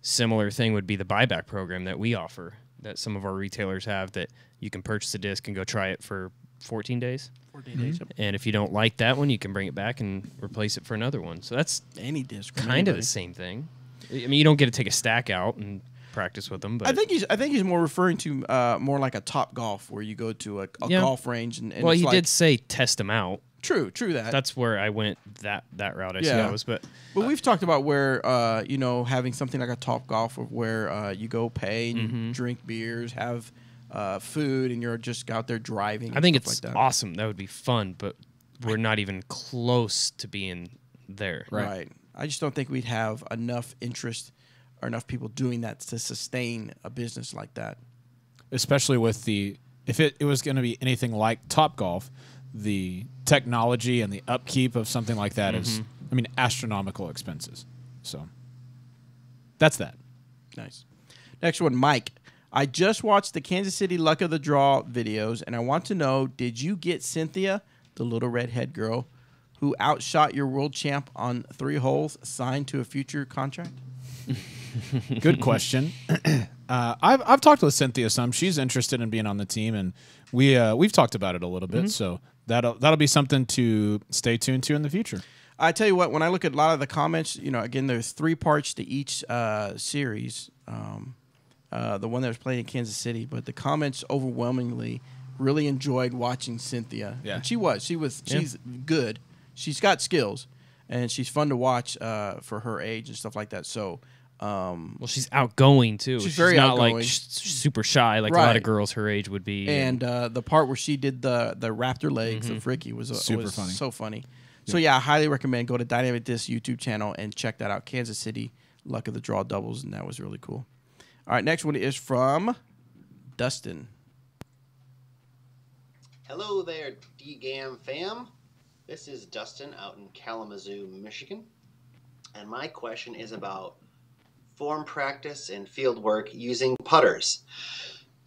Speaker 3: similar thing would be the Buyback program that we offer, that some of our retailers have, that you can purchase a disc and go try it for 14 days.
Speaker 1: 14 days.
Speaker 3: And if you don't like that one, you can bring it back and replace it for another one. So that's
Speaker 1: Any disc. from
Speaker 3: kind of
Speaker 1: anybody.
Speaker 3: the same thing. I mean, you don't get to take a stack out and practice with them, but
Speaker 1: I think he's more referring to more like a Top Golf, where you go to a
Speaker 3: Yeah.
Speaker 1: golf range and
Speaker 3: well,
Speaker 1: it's
Speaker 3: he
Speaker 1: like,
Speaker 3: did say test them out.
Speaker 1: true that.
Speaker 3: That's where I went that route, I
Speaker 1: Yeah.
Speaker 3: suppose. But
Speaker 1: But we've talked about where having something like a Top Golf, where you go pay and
Speaker 3: Mm-hmm.
Speaker 1: you drink beers, have food, and you're just out there driving.
Speaker 3: I
Speaker 1: and
Speaker 3: think
Speaker 1: stuff
Speaker 3: it's
Speaker 1: like that.
Speaker 3: awesome. That would be fun, but we're not even close to being there.
Speaker 1: Right. I just don't think we'd have enough interest or enough people doing that to sustain a business like that.
Speaker 2: Especially with if it was going to be anything like Topgolf, the technology and the upkeep of something like that is, I mean, astronomical expenses. So that's that.
Speaker 1: Nice. Next one, Mike. I just watched the Kansas City Luck of the Draw videos, and I want to know, did you get Cynthia, the little redhead girl, who outshot your world champ on 3 holes, signed to a future contract?
Speaker 2: Good question. I've talked with Cynthia some. She's interested in being on the team, and we've talked about it a little bit. So that'll be something to stay tuned to in the future.
Speaker 1: I tell you what, when I look at a lot of the comments, again, there's 3 parts to each series. The one that was played in Kansas City, but the comments overwhelmingly really enjoyed watching Cynthia.
Speaker 2: Yeah.
Speaker 1: And she's good. She's got skills, and she's fun to watch for her age and stuff like that. So,
Speaker 3: Well, she's outgoing too.
Speaker 1: She's very
Speaker 3: not
Speaker 1: outgoing.
Speaker 3: like super shy like a lot
Speaker 1: Right.
Speaker 3: of girls her age would be.
Speaker 1: and the part where she did the raptor legs of Ricky was
Speaker 2: Super funny.
Speaker 1: so funny. So yeah, I highly recommend go to Dynamic Disc YouTube channel and check that out. Kansas City Luck of the Draw doubles, and that was really cool. All right, next one is from Dustin.
Speaker 5: Hello there, DGAM fam. This is Dustin out in Kalamazoo, Michigan. And my question is about form practice and field work using putters.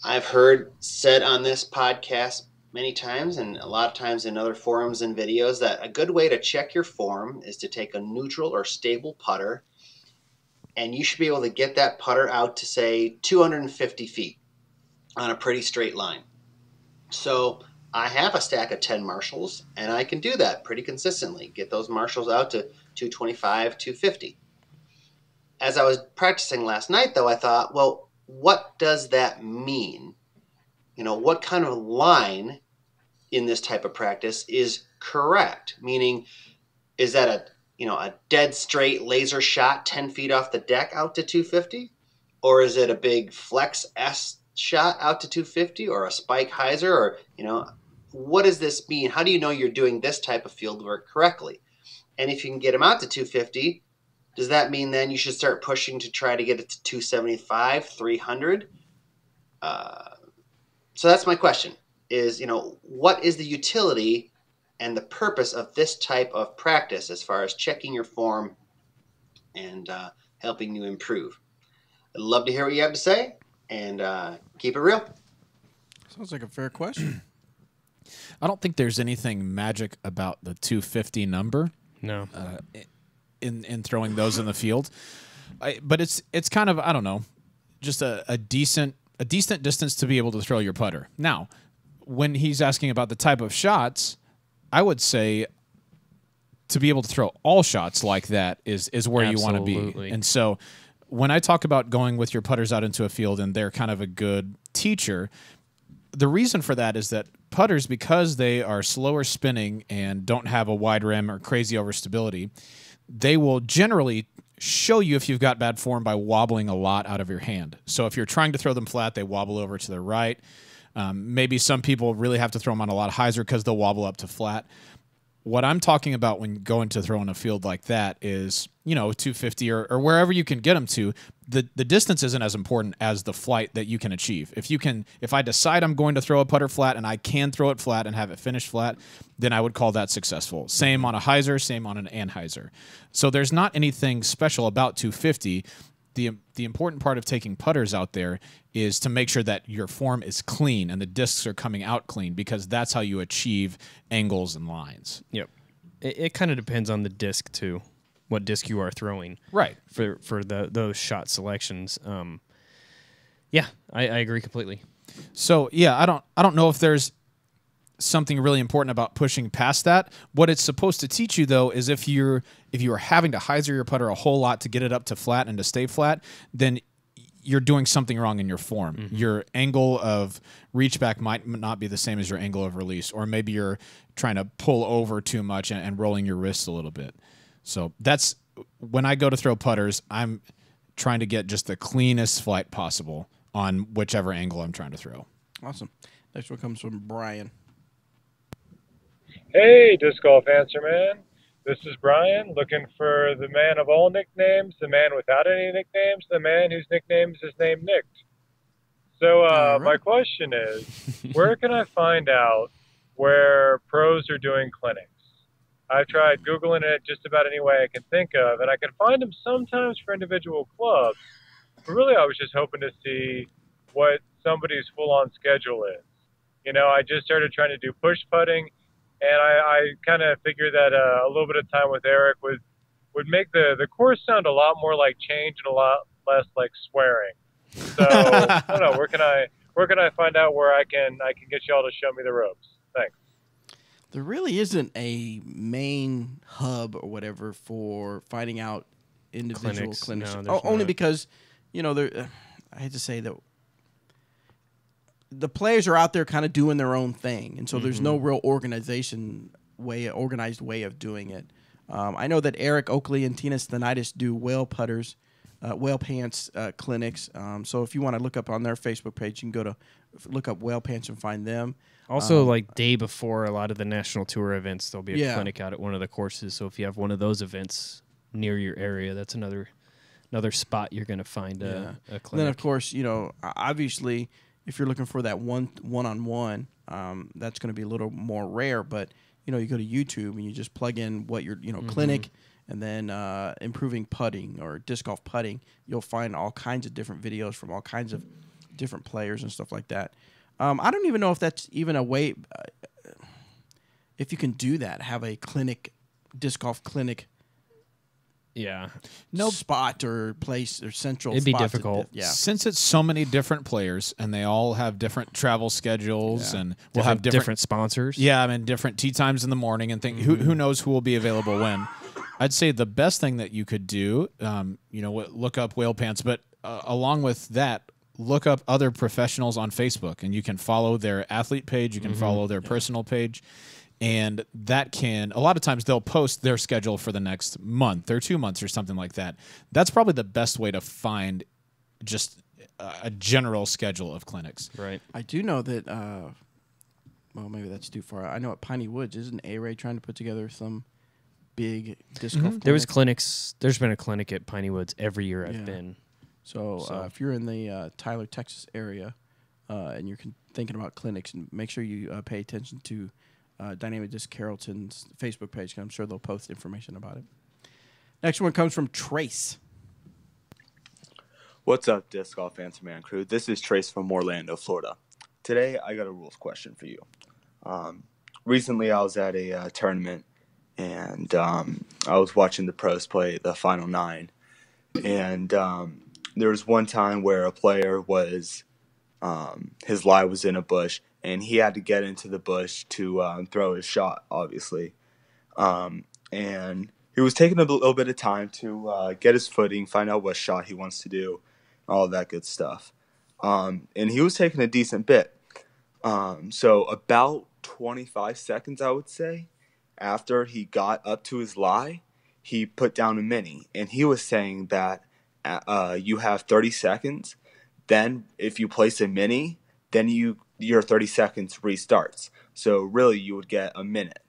Speaker 5: I've heard said on this podcast many times, and a lot of times in other forums and videos, that a good way to check your form is to take a neutral or stable putter, and you should be able to get that putter out to, say, 250 feet on a pretty straight line. So I have a stack of 10 Marshalls, and I can do that pretty consistently. Get those Marshalls out to 225, 250. As I was practicing last night, though, I thought, well, what does that mean? What kind of line in this type of practice is correct? Meaning, is that a dead straight laser shot 10 feet off the deck out to 250? Or is it a big flex S shot out to 250 or a spike hyzer? Or, what does this mean? How do you know you're doing this type of field work correctly? And if you can get them out to 250, does that mean then you should start pushing to try to get it to 275, 300? So that's my question is, what is the utility and the purpose of this type of practice as far as checking your form and helping you improve? I'd love to hear what you have to say, and keep it real.
Speaker 1: Sounds like a fair question.
Speaker 2: I don't think there's anything magic about the 250 number.
Speaker 3: No.
Speaker 2: In throwing those in the field, but it's kind of, I don't know, just a decent distance to be able to throw your putter. Now, when he's asking about the type of shots, I would say to be able to throw all shots like that is where you want to be. And so when I talk about going with your putters out into a field and they're kind of a good teacher, the reason for that is that putters, because they are slower spinning and don't have a wide rim or crazy overstability, they will generally show you if you've got bad form by wobbling a lot out of your hand. So if you're trying to throw them flat, they wobble over to the right. Maybe some people really have to throw them on a lot of hyzer because they'll wobble up to flat. What I'm talking about when going to throw in a field like that is, 250 or wherever you can get them to. The distance isn't as important as the flight that you can achieve. If I decide I'm going to throw a putter flat and I can throw it flat and have it finish flat, then I would call that successful. Same on a hyzer, same on an anhyzer. So there's not anything special about 250. The important part of taking putters out there is to make sure that your form is clean and the discs are coming out clean, because that's how you achieve angles and lines.
Speaker 3: Yep. It kind of depends on the disc too, what disc you are throwing.
Speaker 2: Right.
Speaker 3: For those shot selections. Yeah, I agree completely.
Speaker 2: So yeah, I don't know if there's something really important about pushing past that. What it's supposed to teach you, though, is if you are having to hyzer your putter a whole lot to get it up to flat and to stay flat, then you're doing something wrong in your form. Mm-hmm. Your angle of reach back might not be the same as your angle of release, or maybe you're trying to pull over too much and rolling your wrists a little bit. So that's when I go to throw putters, I'm trying to get just the cleanest flight possible on whichever angle I'm trying to throw.
Speaker 1: Awesome. Next one comes from Brian.
Speaker 6: Hey, Disc Golf Answer Man. This is Brian, looking for the man of all nicknames, the man without any nicknames, the man whose nickname is his name Nicked. So
Speaker 1: right.
Speaker 6: My question is, where can I find out where pros are doing clinics? I've tried Googling it just about any way I can think of, and I can find them sometimes for individual clubs. But really, I was just hoping to see what somebody's full-on schedule is. I just started trying to do push putting, and I kind of figured that a little bit of time with Eric would make the course sound a lot more like change and a lot less like swearing. So I don't know, where can I find out where I can get y'all to show me the ropes? Thanks.
Speaker 1: There really isn't a main hub or whatever for finding out individual clinics.
Speaker 3: No,
Speaker 1: only because, I hate to say that the players are out there kind of doing their own thing, and so there's no real organized way of doing it. I know that Eric Oakley and Tina Stenitis do whale putters, whale pants clinics. So if you want to look up on their Facebook page, you can go to look up whale pants and find them.
Speaker 3: Also, like day before a lot of the national tour events, there'll be a clinic out at one of the courses. So if you have one of those events near your area, that's another spot you're going to find a clinic.
Speaker 1: And then, of course, obviously, if you're looking for that one-on-one, that's going to be a little more rare. But, you go to YouTube and you just plug in what your, clinic, and then improving putting or disc golf putting. You'll find all kinds of different videos from all kinds of different players and stuff like that. I don't even know if that's even a way, if you can do that, have a clinic, disc golf clinic.
Speaker 3: Yeah.
Speaker 1: Spot or place or central.
Speaker 3: It'd be difficult.
Speaker 2: Since it's so many different players and they all have different travel schedules and we'll have
Speaker 3: different sponsors.
Speaker 2: Yeah, different tee times in the morning and things. Who knows who will be available when? I'd say the best thing that you could do, look up whale pants, but along with that, look up other professionals on Facebook, and you can follow their athlete page, you can follow their personal page. And that can, a lot of times they'll post their schedule for the next month or 2 months or something like that. That's probably the best way to find just a general schedule of clinics.
Speaker 3: Right.
Speaker 1: I do know that, well, maybe that's too far. I know at Piney Woods, isn't A-Ray trying to put together some big disc golf clinic?
Speaker 3: There was clinics. There's been a clinic at Piney Woods every year I've been.
Speaker 1: So if you're in the Tyler, Texas area and you're thinking about clinics, and make sure you pay attention to Dynamic Disc Carrollton's Facebook page, because I'm sure they'll post information about it. Next one comes from Trace.
Speaker 7: What's up, Disc Golf Answer Man crew? This is Trace from Orlando, Florida. Today, I got a rules question for you. Recently, I was at a tournament, and I was watching the pros play the final 9. And there was one time where a player was, his lie was in a bush, and he had to get into the bush to throw his shot, obviously. And he was taking a little bit of time to get his footing, find out what shot he wants to do, all that good stuff. And he was taking a decent bit. So about 25 seconds, I would say, after he got up to his lie, he put down a mini. And he was saying that you have 30 seconds. Then if you place a mini, then your 30 seconds restarts. So really you would get a minute.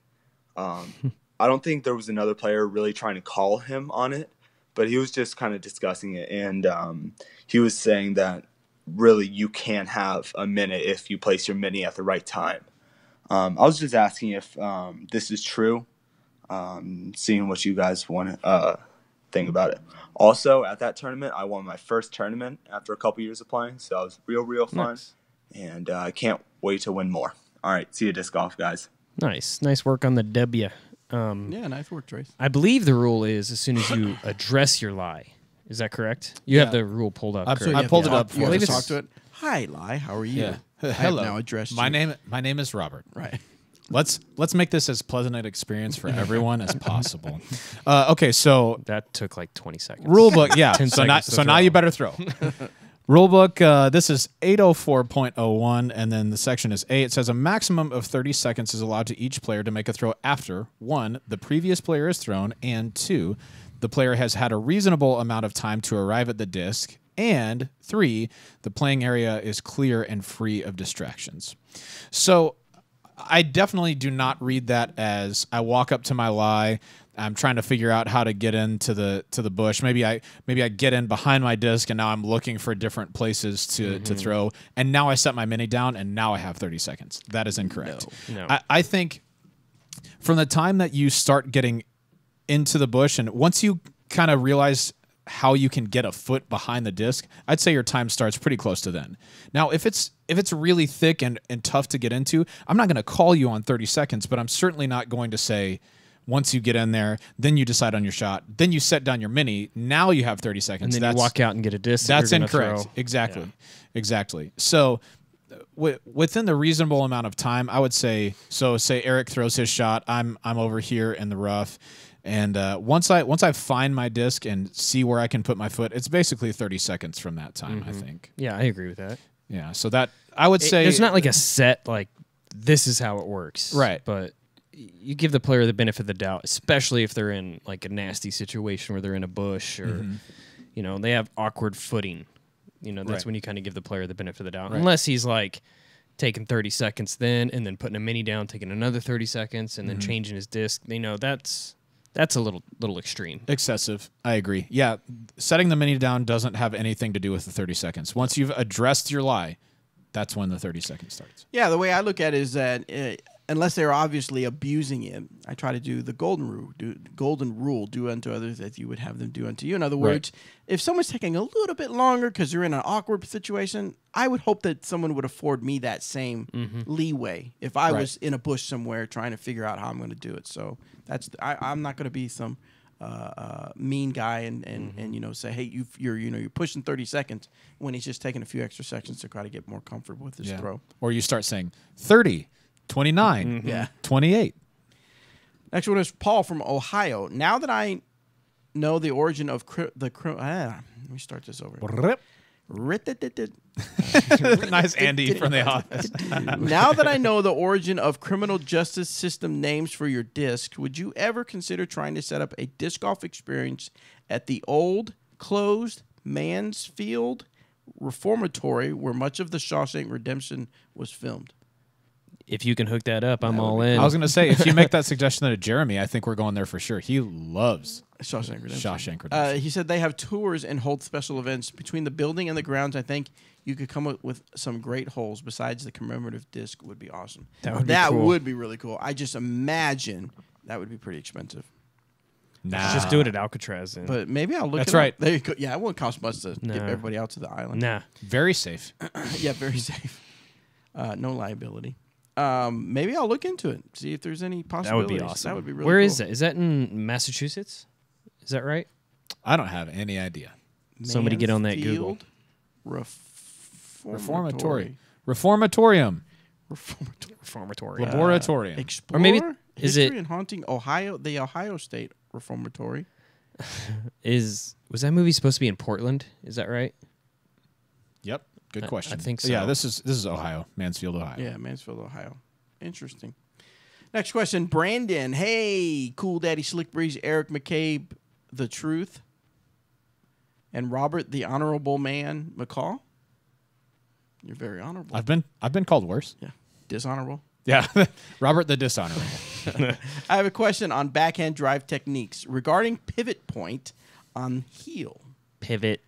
Speaker 7: I don't think there was another player really trying to call him on it, but he was just kind of discussing it. And he was saying that really you can have a minute if you place your mini at the right time. I was just asking if this is true, seeing what you guys want to think about it. Also, at that tournament, I won my first tournament after a couple years of playing, so it was real fun.
Speaker 3: Nice.
Speaker 7: And I can't wait to win more. All right, see you, Disc Golf, guys.
Speaker 3: Nice work on the W.
Speaker 1: Yeah, nice work, Trace.
Speaker 3: I believe the rule is as soon as you address your lie. Is that correct? You have the rule pulled up.
Speaker 2: Absolutely. I pulled it up for
Speaker 1: you.
Speaker 2: you.
Speaker 1: Have to talk to it. Hi, Lie. How are you?
Speaker 2: Yeah.
Speaker 1: I have
Speaker 2: Hello.
Speaker 1: now addressed
Speaker 2: My
Speaker 1: you.
Speaker 2: name is Robert.
Speaker 1: Right.
Speaker 2: Let's make this as pleasant an experience for everyone as possible. Okay, so
Speaker 3: That took like 20 seconds.
Speaker 2: rule book, yeah.
Speaker 3: 10
Speaker 2: So now
Speaker 3: seconds to throw.
Speaker 2: you better throw. Rule book, this is 804.01, and then the section is A. It says a maximum of 30 seconds is allowed to each player to make a throw after 1, the previous player is thrown, and 2, the player has had a reasonable amount of time to arrive at the disc, and 3, the playing area is clear and free of distractions. So I definitely do not read that as I walk up to my lie, I'm trying to figure out how to get into the bush. Maybe I get in behind my disc, and now I'm looking for different places to throw. And now I set my mini down, and now I have 30 seconds. That is incorrect.
Speaker 3: No.
Speaker 2: I think from the time that you start getting into the bush, and once you kind of realize how you can get a foot behind the disc, I'd say your time starts pretty close to then. Now, if it's really thick and tough to get into, I'm not going to call you on 30 seconds, but I'm certainly not going to say, once you get in there, then you decide on your shot, then you set down your mini, now you have 30 seconds.
Speaker 3: And then you walk out and get a disc.
Speaker 2: That's
Speaker 3: you're gonna
Speaker 2: incorrect.
Speaker 3: throw.
Speaker 2: Exactly.
Speaker 3: Yeah.
Speaker 2: Exactly. So within the reasonable amount of time, I would say, so say Eric throws his shot, I'm over here in the rough, and once I find my disc and see where I can put my foot, it's basically 30 seconds from that time, I think.
Speaker 3: Yeah, I agree with that.
Speaker 2: Yeah, so that I would say
Speaker 3: There's not like a set, like, this is how it works.
Speaker 2: Right.
Speaker 3: But you give the player the benefit of the doubt, especially if they're in like a nasty situation where they're in a bush or, you know, they have awkward footing. You know, that's
Speaker 2: Right.
Speaker 3: when you kind of give the player the benefit of the doubt.
Speaker 2: Right.
Speaker 3: Unless he's like taking 30 seconds then and then putting a mini down, taking another 30 seconds and then changing his disc. You know, that's a little extreme.
Speaker 2: excessive. I agree. Yeah, setting the mini down doesn't have anything to do with the 30 seconds. Once you've addressed your lie, that's when the 30 seconds starts.
Speaker 1: Yeah, the way I look at it is that unless they're obviously abusing it, I try to do the golden rule, do unto others as you would have them do unto you. In other words, if someone's taking a little bit longer because they're in an awkward situation, I would hope that someone would afford me that same leeway if I was in a bush somewhere trying to figure out how I'm going to do it. So I'm not going to be some mean guy and you know, say, hey, you're pushing 30 seconds when he's just taking a few extra seconds to try to get more comfortable with his throw.
Speaker 2: Or you start saying 30, 29,
Speaker 1: Yeah.
Speaker 2: 28.
Speaker 1: Next one is Paul from Ohio. Now that I know the origin of let me start this over.
Speaker 2: Nice Andy from The Office.
Speaker 1: Now that I know the origin of criminal justice system names for your disc, would you ever consider trying to set up a disc golf experience at the old, closed Mansfield Reformatory where much of the Shawshank Redemption was filmed?
Speaker 3: If you can hook that up, I'm all in.
Speaker 2: I was going to say, if you make that suggestion to Jeremy, I think we're going there for sure. He loves
Speaker 1: Shawshank Redemption.
Speaker 2: Shawshank Redemption.
Speaker 1: He said they have tours and hold special events between the building and the grounds. I think you could come up with some great holes besides the commemorative disc would be awesome.
Speaker 3: That would be cool.
Speaker 1: would be really cool. I just imagine that would be pretty expensive.
Speaker 2: Nah.
Speaker 3: Just do it at Alcatraz. Then.
Speaker 1: But maybe I'll look
Speaker 2: That's
Speaker 1: it up.
Speaker 2: right.
Speaker 1: There you go. Yeah, it won't cost much to
Speaker 3: No.
Speaker 1: get everybody out to the island.
Speaker 3: Nah.
Speaker 2: Very safe.
Speaker 1: Yeah, very safe. No liability. Maybe I'll look into it. See if there's any
Speaker 3: That
Speaker 1: possibilities.
Speaker 3: would be awesome.
Speaker 1: That would be really
Speaker 3: Where
Speaker 1: cool.
Speaker 3: is that? Is that in Massachusetts? Is that right?
Speaker 2: I don't have any idea.
Speaker 3: Somebody get on that Google.
Speaker 1: Mansfield
Speaker 2: Reformatory. Reformatorium.
Speaker 3: Reformatory.
Speaker 2: Laboratorium.
Speaker 1: Explorer,
Speaker 3: Or maybe- is
Speaker 1: History
Speaker 3: it-
Speaker 1: and Haunting Ohio, the Ohio State Reformatory.
Speaker 3: Was that movie supposed to be in Portland? Is that right?
Speaker 2: Yep. Good question.
Speaker 3: I think
Speaker 2: Yeah,
Speaker 3: so.
Speaker 2: this is Ohio, Mansfield, Ohio.
Speaker 1: Yeah, Mansfield, Ohio. Interesting. Next question, Brandon. Hey, Cool Daddy Slick Breeze, Eric McCabe, The Truth, and Robert, the Honorable Man McCall. You're very honorable.
Speaker 2: I've been called worse.
Speaker 1: Yeah, dishonorable.
Speaker 2: Yeah, Robert the Dishonorable.
Speaker 1: I have a question on backhand drive techniques regarding pivot point on heel.
Speaker 3: Pivot.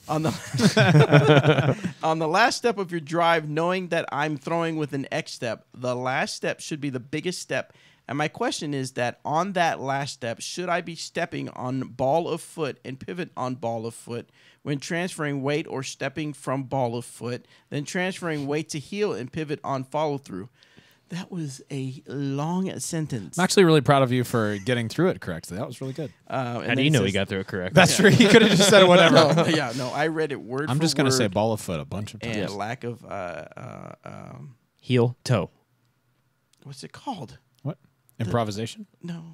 Speaker 1: On the on the last step of your drive, knowing that I'm throwing with an X step, the last step should be the biggest step. And my question is that on that last step, should I be stepping on ball of foot and pivot on ball of foot when transferring weight, or stepping from ball of foot, then transferring weight to heel and pivot on follow through? That was a long sentence.
Speaker 2: I'm actually really proud of you for getting through it correctly. That was really good.
Speaker 3: How do you know he got through it correctly?
Speaker 2: That's true. You could have just said whatever.
Speaker 1: No, I read it word for word.
Speaker 2: I'm just going to say ball of foot a bunch of times.
Speaker 1: And lack of,
Speaker 3: Heel, toe.
Speaker 1: what's it called?
Speaker 2: What? Improvisation?
Speaker 1: No.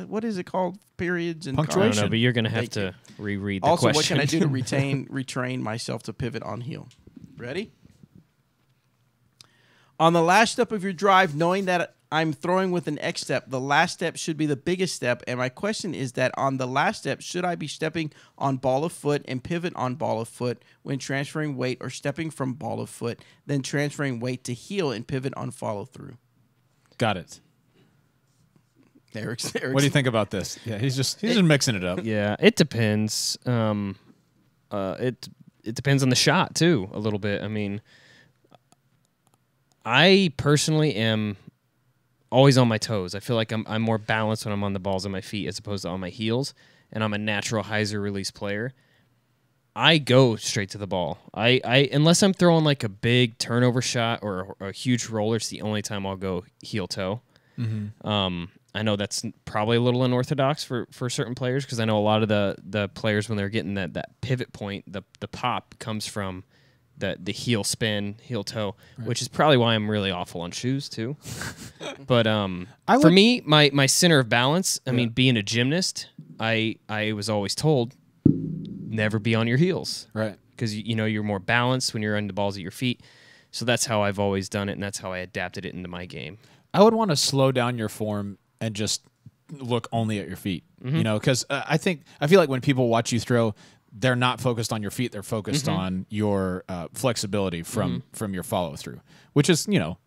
Speaker 1: What is it called? Periods and
Speaker 3: I
Speaker 2: Punctuation.
Speaker 3: don't know, but you're going to have
Speaker 1: Thank
Speaker 3: to reread the
Speaker 1: Also,
Speaker 3: question.
Speaker 1: what can I do to retrain myself to pivot on heel? Ready? On the last step of your drive, knowing that I'm throwing with an X step, the last step should be the biggest step. And my question is that on the last step, should I be stepping on ball of foot and pivot on ball of foot when transferring weight, or stepping from ball of foot, then transferring weight to heel and pivot on follow through?
Speaker 2: Got it.
Speaker 1: Eric's
Speaker 2: What do you think about this? Yeah, he's just mixing it up.
Speaker 3: Yeah, it depends. It depends on the shot too, a little bit. I mean, I personally am always on my toes. I feel like I'm more balanced when I'm on the balls of my feet as opposed to on my heels, and I'm a natural hyzer release player. I go straight to the ball. I unless I'm throwing like a big turnover shot or a huge roller, it's the only time I'll go heel toe. I know that's probably a little unorthodox for certain players, because I know a lot of the players, when they're getting that pivot point, the pop comes from the heel spin, heel toe, which is probably why I'm really awful on shoes too. But for me, my center of balance, I mean, being a gymnast, I was always told never be on your heels,
Speaker 2: Right.
Speaker 3: because you know you're more balanced when you're on the balls at your feet. So that's how I've always done it, and that's how I adapted it into my game.
Speaker 2: I would want to slow down your form and just look only at your feet. You know, because I feel like when people watch you throw, they're not focused on your feet. They're focused on your flexibility from your follow through, which is, you know,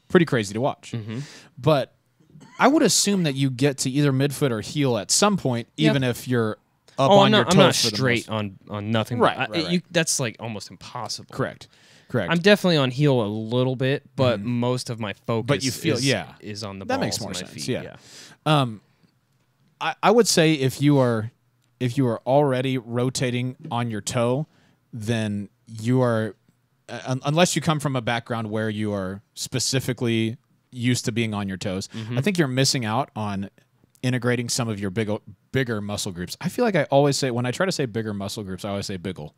Speaker 2: pretty crazy to watch. But I would assume that you get to either midfoot or heel at some point, even if you're up on your toes.
Speaker 3: I'm not
Speaker 2: for the
Speaker 3: straight
Speaker 2: most.
Speaker 3: on nothing.
Speaker 2: Right,
Speaker 3: but that's like almost impossible.
Speaker 2: Correct.
Speaker 3: I'm definitely on heel a little bit, but most of my focus
Speaker 2: But you feel-
Speaker 3: is on the
Speaker 2: That
Speaker 3: balls
Speaker 2: makes more
Speaker 3: of my
Speaker 2: sense,
Speaker 3: feet.
Speaker 2: yeah. I would say if you are already rotating on your toe, then you are, unless you come from a background where you are specifically used to being on your toes, I think you're missing out on integrating some of your bigger muscle groups. I feel like I always say, when I try to say bigger muscle groups, I always say big ol'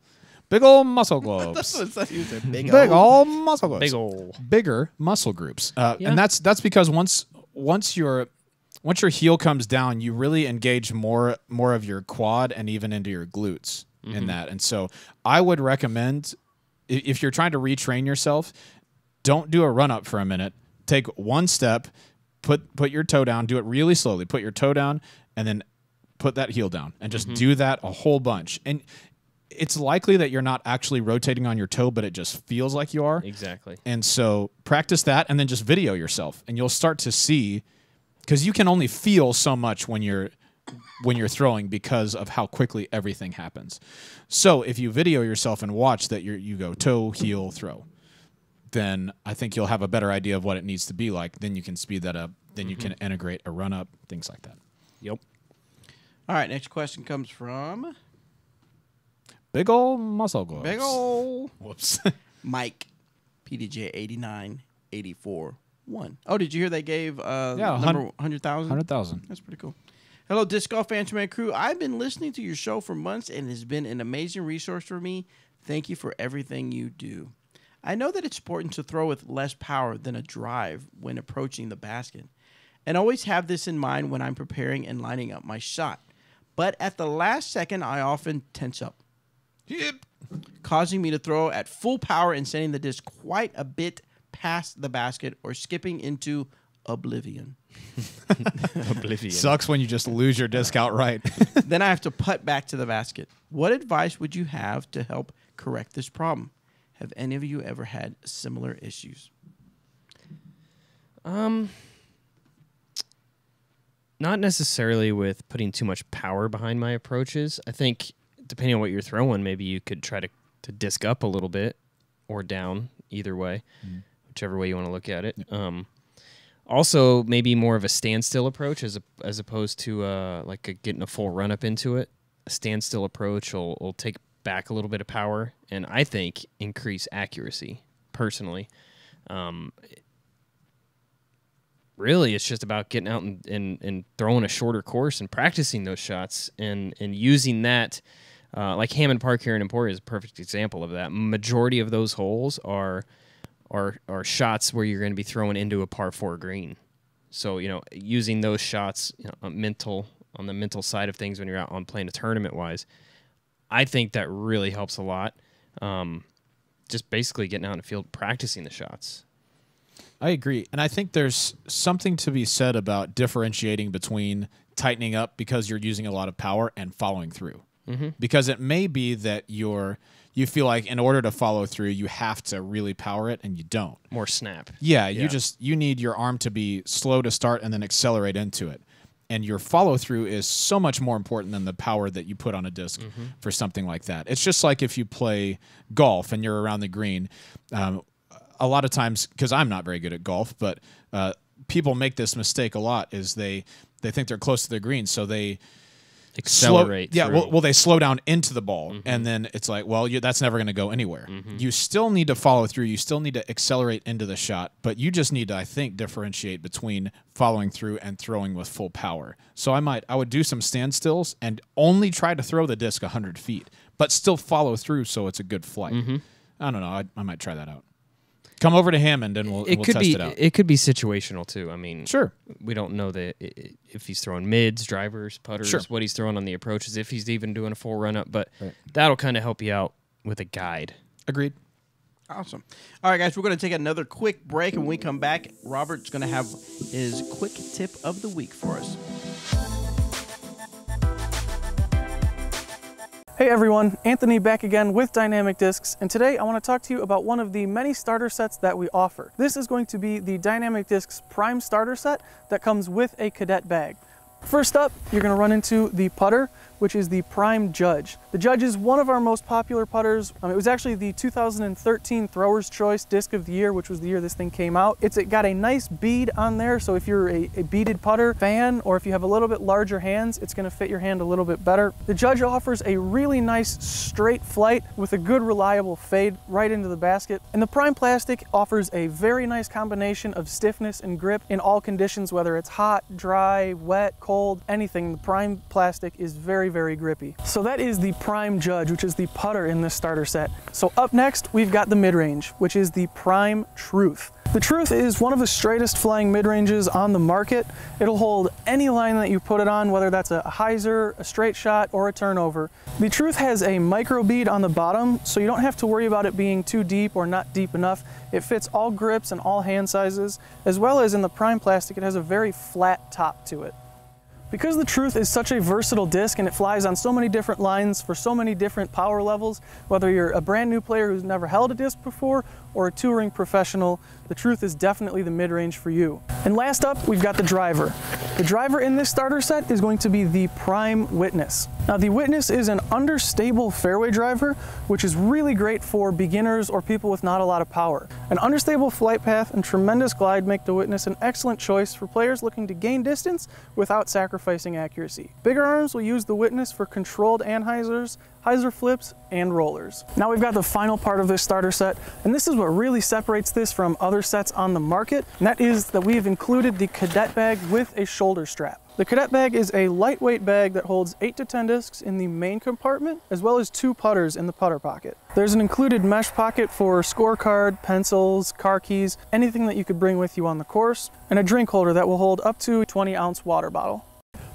Speaker 2: muscle globes. Big ol' muscle globes.
Speaker 3: Big ol'.
Speaker 2: Bigger muscle groups. And that's because once your heel comes down, you really engage more of your quad and even into your glutes. in that. And so I would recommend, if you're trying to retrain yourself, don't do a run-up for a minute. Take one step, put your toe down, do it really slowly. Put your toe down, and then put that heel down. And just do that a whole bunch. And it's likely that you're not actually rotating on your toe, but it just feels like you are.
Speaker 3: Exactly.
Speaker 2: And so practice that, and then just video yourself. And you'll start to see, because you can only feel so much when you're throwing because of how quickly everything happens. So if you video yourself and watch that you go toe, heel, throw, then I think you'll have a better idea of what it needs to be like. Then you can speed that up. Then you can integrate a run-up, things like that.
Speaker 3: Yep.
Speaker 1: All right, next question comes from
Speaker 2: Big ol' muscle gloves.
Speaker 1: Big ol'
Speaker 2: Whoops.
Speaker 1: Mike, PDJ 89841. Oh, did you hear they gave
Speaker 2: Yeah,
Speaker 1: number 100,000?
Speaker 2: 100,000.
Speaker 1: That's pretty cool. Hello, Disc Golf Fanchman crew. I've been listening to your show for months and it has been an amazing resource for me. Thank you for everything you do. I know that it's important to throw with less power than a drive when approaching the basket, and always have this in mind when I'm preparing and lining up my shot. But at the last second, I often tense up, causing me to throw at full power and sending the disc quite a bit past the basket or skipping into oblivion.
Speaker 3: Oblivion.
Speaker 2: Sucks when you just lose your disc outright.
Speaker 1: Then I have to putt back to the basket. What advice would you have to help correct this problem? Have any of you ever had similar issues?
Speaker 3: Not necessarily with putting too much power behind my approaches. I think depending on what you're throwing, maybe you could try to disc up a little bit or down, either way, whichever way you want to look at it. Also, maybe more of a standstill approach as opposed to getting a full run up into it. A standstill approach will take back a little bit of power and I think increase accuracy personally. Really, it's just about getting out and throwing a shorter course and practicing those shots and using that. Like Hammond Park here in Emporia is a perfect example of that. Majority of those holes are shots where you're going to be throwing into a par 4 green. So, using those shots on the mental side of things when you're out on playing a tournament-wise, I think that really helps a lot. Just basically getting out in the field, practicing the shots.
Speaker 2: I agree. And I think there's something to be said about differentiating between tightening up because you're using a lot of power and following through. Because it may be that you feel like in order to follow through, you have to really power it, and you don't.
Speaker 3: More snap.
Speaker 2: Yeah, you need your arm to be slow to start and then accelerate into it. And your follow through is so much more important than the power that you put on a disc for something like that. It's just like if you play golf and you're around the green. A lot of times, because I'm not very good at golf, but people make this mistake a lot, is they think they're close to the green, so they
Speaker 3: accelerate.
Speaker 2: Well, they slow down into the ball, and then it's like, well, that's never going to go anywhere. You still need to follow through. You still need to accelerate into the shot, but you just need to, I think, differentiate between following through and throwing with full power. So I would do some standstills and only try to throw the disc 100 feet, but still follow through so it's a good flight. I don't know. I might try that out. Come over to Hammond and we'll test it out.
Speaker 3: It could be situational too. I mean,
Speaker 2: sure.
Speaker 3: We don't know if he's throwing mids, drivers, putters, what he's throwing on the approaches, if he's even doing a full run up, but that'll kind of help you out with a guide.
Speaker 2: Agreed.
Speaker 1: Awesome. All right, guys, we're going to take another quick break, and when we come back, Robert's going to have his quick tip of the week for us.
Speaker 8: Hey everyone, Anthony back again with Dynamic Discs, and today I want to talk to you about one of the many starter sets that we offer. This is going to be the Dynamic Discs Prime Starter Set that comes with a Cadet Bag. First up, you're going to run into the putter, which is the Prime Judge. The Judge is one of our most popular putters. It was actually the 2013 Thrower's Choice Disc of the Year, which was the year this thing came out. It got a nice bead on there, so if you're a beaded putter fan, or if you have a little bit larger hands, it's going to fit your hand a little bit better. The Judge offers a really nice straight flight with a good reliable fade right into the basket. And the Prime Plastic offers a very nice combination of stiffness and grip in all conditions, whether it's hot, dry, wet, cold. cold, anything. The prime plastic is very, very grippy. So that is the prime judge, which is the putter in this starter set. So up next, we've got the mid-range, which is the prime truth. The Truth is one of the straightest flying mid-ranges on the market. It'll hold any line that you put it on, whether that's a hyzer, a straight shot, or a turnover. The Truth has a micro bead on the bottom, so you don't have to worry about it being too deep or not deep enough. It fits all grips and all hand sizes, as well as in the prime plastic, it has a very flat top to it. Because the Truth is such a versatile disc and it flies on so many different lines for so many different power levels, whether you're a brand new player who's never held a disc before or a touring professional, the Truth is definitely the mid-range for you. And last up, we've got the driver. The driver in this starter set is going to be the Prime Witness. Now the Witness is an understable fairway driver, which is really great for beginners or people with not a lot of power. An understable flight path and tremendous glide make the Witness an excellent choice for players looking to gain distance without sacrificing accuracy. Bigger arms will use the Witness for controlled anhyzers, hyzer flips, and rollers. Now we've got the final part of this starter set, and this is what really separates this from other sets on the market, and that is that we have included the Cadet Bag with a shoulder strap. The Cadet Bag is a lightweight bag that holds 8 to 10 discs in the main compartment, as well as 2 putters in the putter pocket. There's an included mesh pocket for scorecard, pencils, car keys, anything that you could bring with you on the course, and a drink holder that will hold up to a 20-ounce water bottle.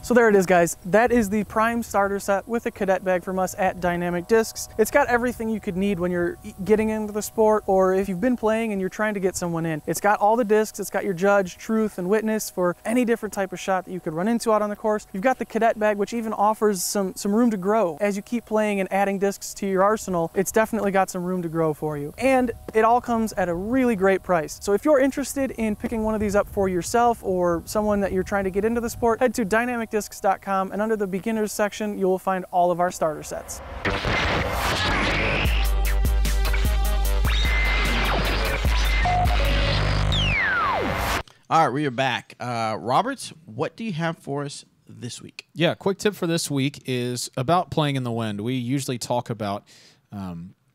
Speaker 8: So there it is, guys. That is the Prime starter set with a Cadet Bag from us at Dynamic Discs. It's got everything you could need when you're getting into the sport, or if you've been playing and you're trying to get someone in. It's got all the discs. It's got your judge, truth, and witness for any different type of shot that you could run into out on the course. You've got the Cadet Bag, which even offers some room to grow. As you keep playing and adding discs to your arsenal, it's definitely got some room to grow for you. And it all comes at a really great price. So if you're interested in picking one of these up for yourself or someone that you're trying to get into the sport, head to dynamicdiscs.com, and under the beginners section, you will find all of our starter sets.
Speaker 1: All right, we are back. Roberts, what do you have for us this week?
Speaker 2: Yeah, quick tip for this week is about playing in the wind. We usually talk about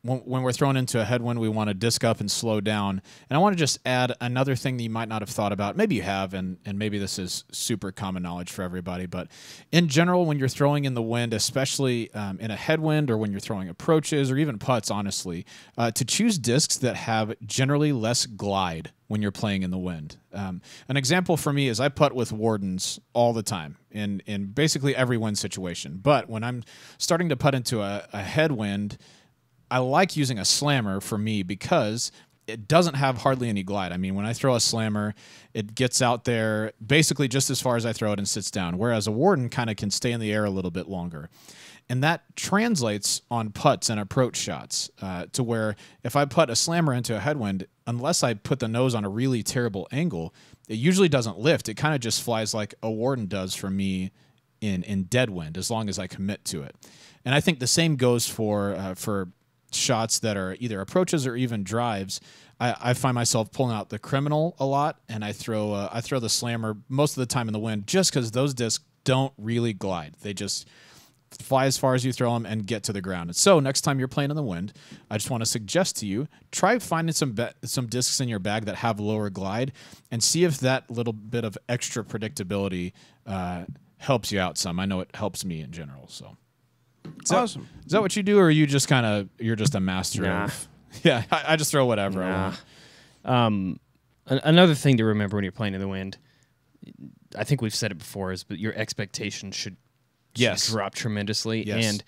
Speaker 2: when we're thrown into a headwind, we want to disc up and slow down. And I want to just add another thing that you might not have thought about. Maybe you have, and maybe this is super common knowledge for everybody. But in general, when you're throwing in the wind, especially in a headwind or when you're throwing approaches or even putts, honestly, to choose discs that have generally less glide when you're playing in the wind. An example for me is I putt with Wardens all the time in basically every wind situation. But when I'm starting to putt into a headwind, I like using a slammer for me because it doesn't have hardly any glide. I mean, when I throw a slammer, it gets out there basically just as far as I throw it and sits down, whereas a Warden kind of can stay in the air a little bit longer. And that translates on putts and approach shots to where if I put a slammer into a headwind, unless I put the nose on a really terrible angle, it usually doesn't lift. It kind of just flies like a Warden does for me in dead wind, as long as I commit to it. And I think the same goes for shots that are either approaches or even drives. I find myself pulling out the criminal a lot, and I throw the slammer most of the time in the wind just because those discs don't really glide. They just fly as far as you throw them and get to the ground. And so next time you're playing in the wind, I just want to suggest to you, try finding some discs in your bag that have lower glide and see if that little bit of extra predictability helps you out some. I know it helps me in general, so.
Speaker 1: Awesome.
Speaker 2: Is that what you do, or are you just you're just a master of? Yeah, I just throw whatever I want.
Speaker 3: Another thing to remember when you're playing in the wind, I think we've said it before, but your expectations should drop tremendously.
Speaker 2: Yes.
Speaker 3: And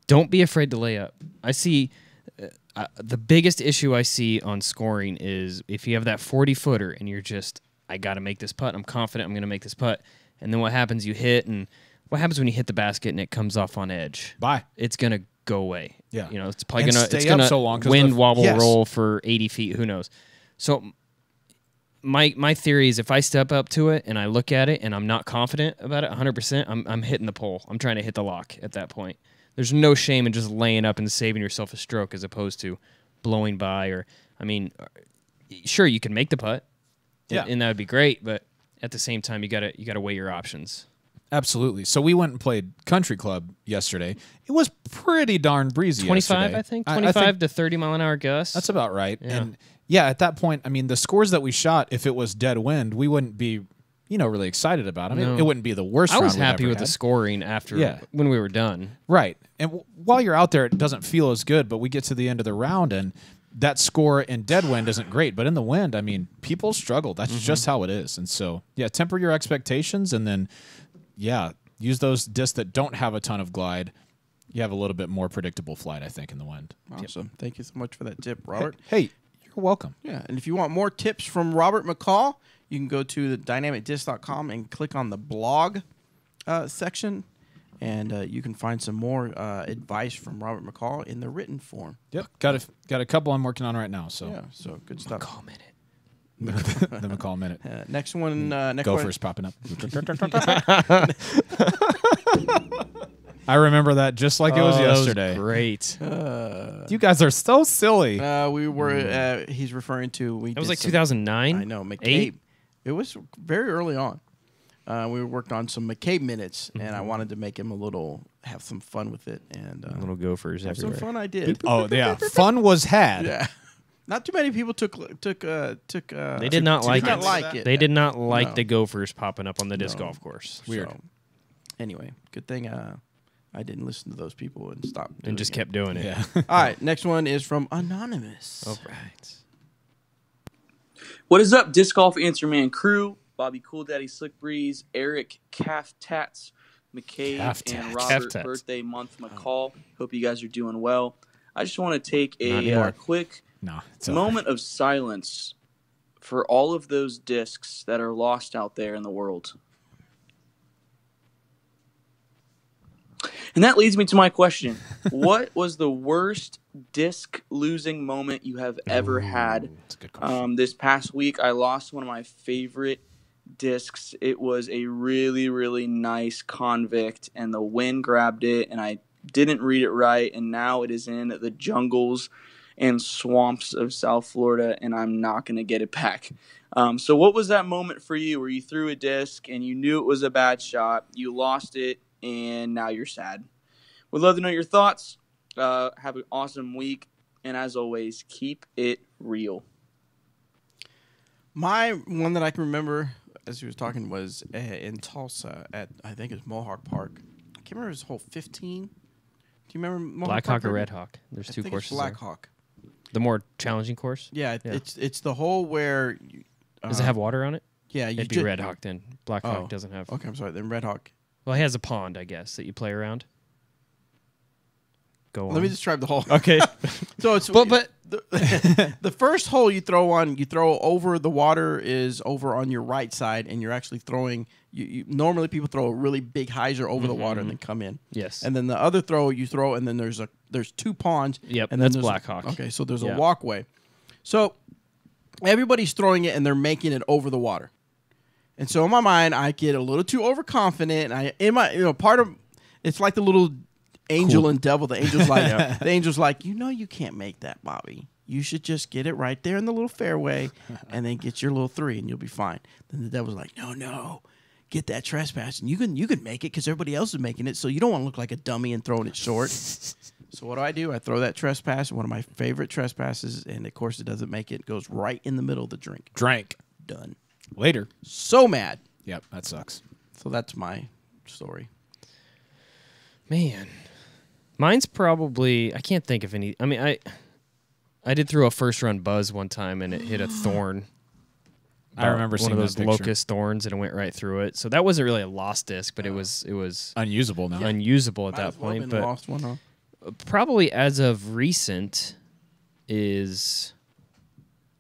Speaker 3: don't be afraid to lay up. I see the biggest issue I see on scoring is if you have that 40-footer and you're just, I got to make this putt. I'm confident I'm going to make this putt. And then what happens? You hit, and what happens when you hit the basket and it comes off on edge?
Speaker 2: Bye.
Speaker 3: It's going to go away.
Speaker 2: Yeah.
Speaker 3: You know, it's probably going to
Speaker 2: so long
Speaker 3: wind wobble roll for 80 feet. Who knows? So my theory is if I step up to it and I look at it and I'm not confident about it 100%, I'm hitting the pole. I'm trying to hit the lock at that point. There's no shame in just laying up and saving yourself a stroke as opposed to blowing by. Or, I mean, sure, you can make the putt, and that would be great, but at the same time, you gotta weigh your options.
Speaker 2: Absolutely. So we went and played country club yesterday. It was pretty darn breezy.
Speaker 3: 25,
Speaker 2: yesterday.
Speaker 3: I think. 25 to 30 mile an hour gusts.
Speaker 2: That's about right.
Speaker 3: Yeah.
Speaker 2: And yeah, at that point, I mean, the scores that we shot, if it was dead wind, we wouldn't be really excited about them.
Speaker 3: No.
Speaker 2: It wouldn't be the worst.
Speaker 3: I was
Speaker 2: round we've
Speaker 3: happy
Speaker 2: ever
Speaker 3: with the
Speaker 2: had.
Speaker 3: scoring after when we were done.
Speaker 2: Right. And while you're out there, it doesn't feel as good, but we get to the end of the round and that score in dead wind isn't great. But in the wind, I mean, people struggle. That's just how it is. And so, yeah, temper your expectations and then, use those discs that don't have a ton of glide. You have a little bit more predictable flight, I think, in the wind.
Speaker 1: Awesome. Thank you so much for that tip, Robert.
Speaker 2: Hey, you're welcome.
Speaker 1: Yeah, and if you want more tips from Robert McCall, you can go to the dynamicdisc.com and click on the blog section, and you can find some more advice from Robert McCall in the written form.
Speaker 2: Yep, got a couple I'm working on right now. So
Speaker 1: yeah, so good stuff.
Speaker 3: McCall minute.
Speaker 2: the McCall minute.
Speaker 1: Next one. Next
Speaker 2: Gophers popping up. I remember that just like it was yesterday.
Speaker 3: That was great.
Speaker 2: You guys are so silly.
Speaker 1: We were. He's referring to.
Speaker 3: That was like 2009.
Speaker 1: I know McCabe.
Speaker 3: 8?
Speaker 1: It was very early on. We worked on some McCabe minutes, and I wanted to make him have some fun with it, and
Speaker 3: Little gophers
Speaker 1: have
Speaker 3: everywhere.
Speaker 1: some fun. I did.
Speaker 2: Oh yeah, fun was had.
Speaker 1: Yeah. Not too many people took.
Speaker 3: They did not like it. They did not like the gophers popping up on the disc golf course.
Speaker 2: Weird.
Speaker 1: So, anyway, good thing I didn't listen to those people and stopped.
Speaker 3: And just kept doing it.
Speaker 2: Yeah.
Speaker 1: All right, next one is from Anonymous.
Speaker 3: All right.
Speaker 9: What is up, Disc Golf Answer Man crew? Bobby Cool Daddy Slick Breeze, Eric Calf Tats, McCabe, and Robert Birthday Month McCall. Hope you guys are doing well. I just want to take a quick moment of silence for all of those discs that are lost out there in the world. And that leads me to my question. What was the worst disc losing moment you have ever had?
Speaker 2: That's a good question.
Speaker 9: This past week, I lost one of my favorite discs. It was a really, really nice convict, and the wind grabbed it, and I didn't read it right, and now it is in the jungles and swamps of South Florida, and I'm not going to get it back. So what was that moment for you where you threw a disc and you knew it was a bad shot, you lost it, and now you're sad? Would love to know your thoughts. Have an awesome week, and as always, keep it real.
Speaker 1: My one that I can remember as he was talking was in Tulsa at, I think it was Mohawk Park. I can't remember his whole 15. Do you remember Mohawk
Speaker 3: Black
Speaker 1: Park?
Speaker 3: Hawk or Red Hawk? There's two
Speaker 1: I think
Speaker 3: courses.
Speaker 1: It's Black
Speaker 3: there.
Speaker 1: Hawk.
Speaker 3: The more challenging course?
Speaker 1: Yeah, it's the hole where.
Speaker 3: Does it have water on it?
Speaker 1: Yeah,
Speaker 3: It'd be Red Hawk then. Black Hawk doesn't have.
Speaker 1: Okay, I'm sorry. Then Red Hawk.
Speaker 3: Well, he has a pond, I guess, that you play around. Go on.
Speaker 1: Let me describe the hole.
Speaker 3: Okay.
Speaker 1: So it's
Speaker 3: but
Speaker 1: the first hole you throw over the water is over on your right side, and you're actually throwing. You normally people throw a really big hyzer over the water and then come in.
Speaker 3: Yes.
Speaker 1: And then the other throw you throw, and then there's two ponds.
Speaker 3: Yep,
Speaker 1: and then
Speaker 3: that's
Speaker 1: there's
Speaker 3: Black Hawk.
Speaker 1: Okay, so there's a walkway. So everybody's throwing it, and they're making it over the water. And so in my mind, I get a little too overconfident. And part of it's like the little angel and devil. The angel's like, you can't make that, Bobby. You should just get it right there in the little fairway, and then get your little 3, and you'll be fine. Then the devil's like, no, get that trespass, and you can make it because everybody else is making it. So you don't want to look like a dummy and throwing it short. So what do? I throw that trespass, one of my favorite trespasses, and of course it doesn't make it. It goes right in the middle of the drink. Done.
Speaker 2: Later.
Speaker 1: So mad.
Speaker 2: Yep, that sucks.
Speaker 1: So that's my story.
Speaker 3: Man, mine's probably, I can't think of any. I mean, I did throw a first run buzz one time and it hit a thorn.
Speaker 2: I remember seeing
Speaker 3: one of those
Speaker 2: that picture.
Speaker 3: locust thorns, and it went right through it. So that wasn't really a lost disc, but it was
Speaker 2: Unusable now.
Speaker 3: unusable at
Speaker 1: Might
Speaker 3: that
Speaker 1: as well
Speaker 3: point.
Speaker 1: have been
Speaker 3: But
Speaker 1: lost one, huh?
Speaker 3: probably as of recent is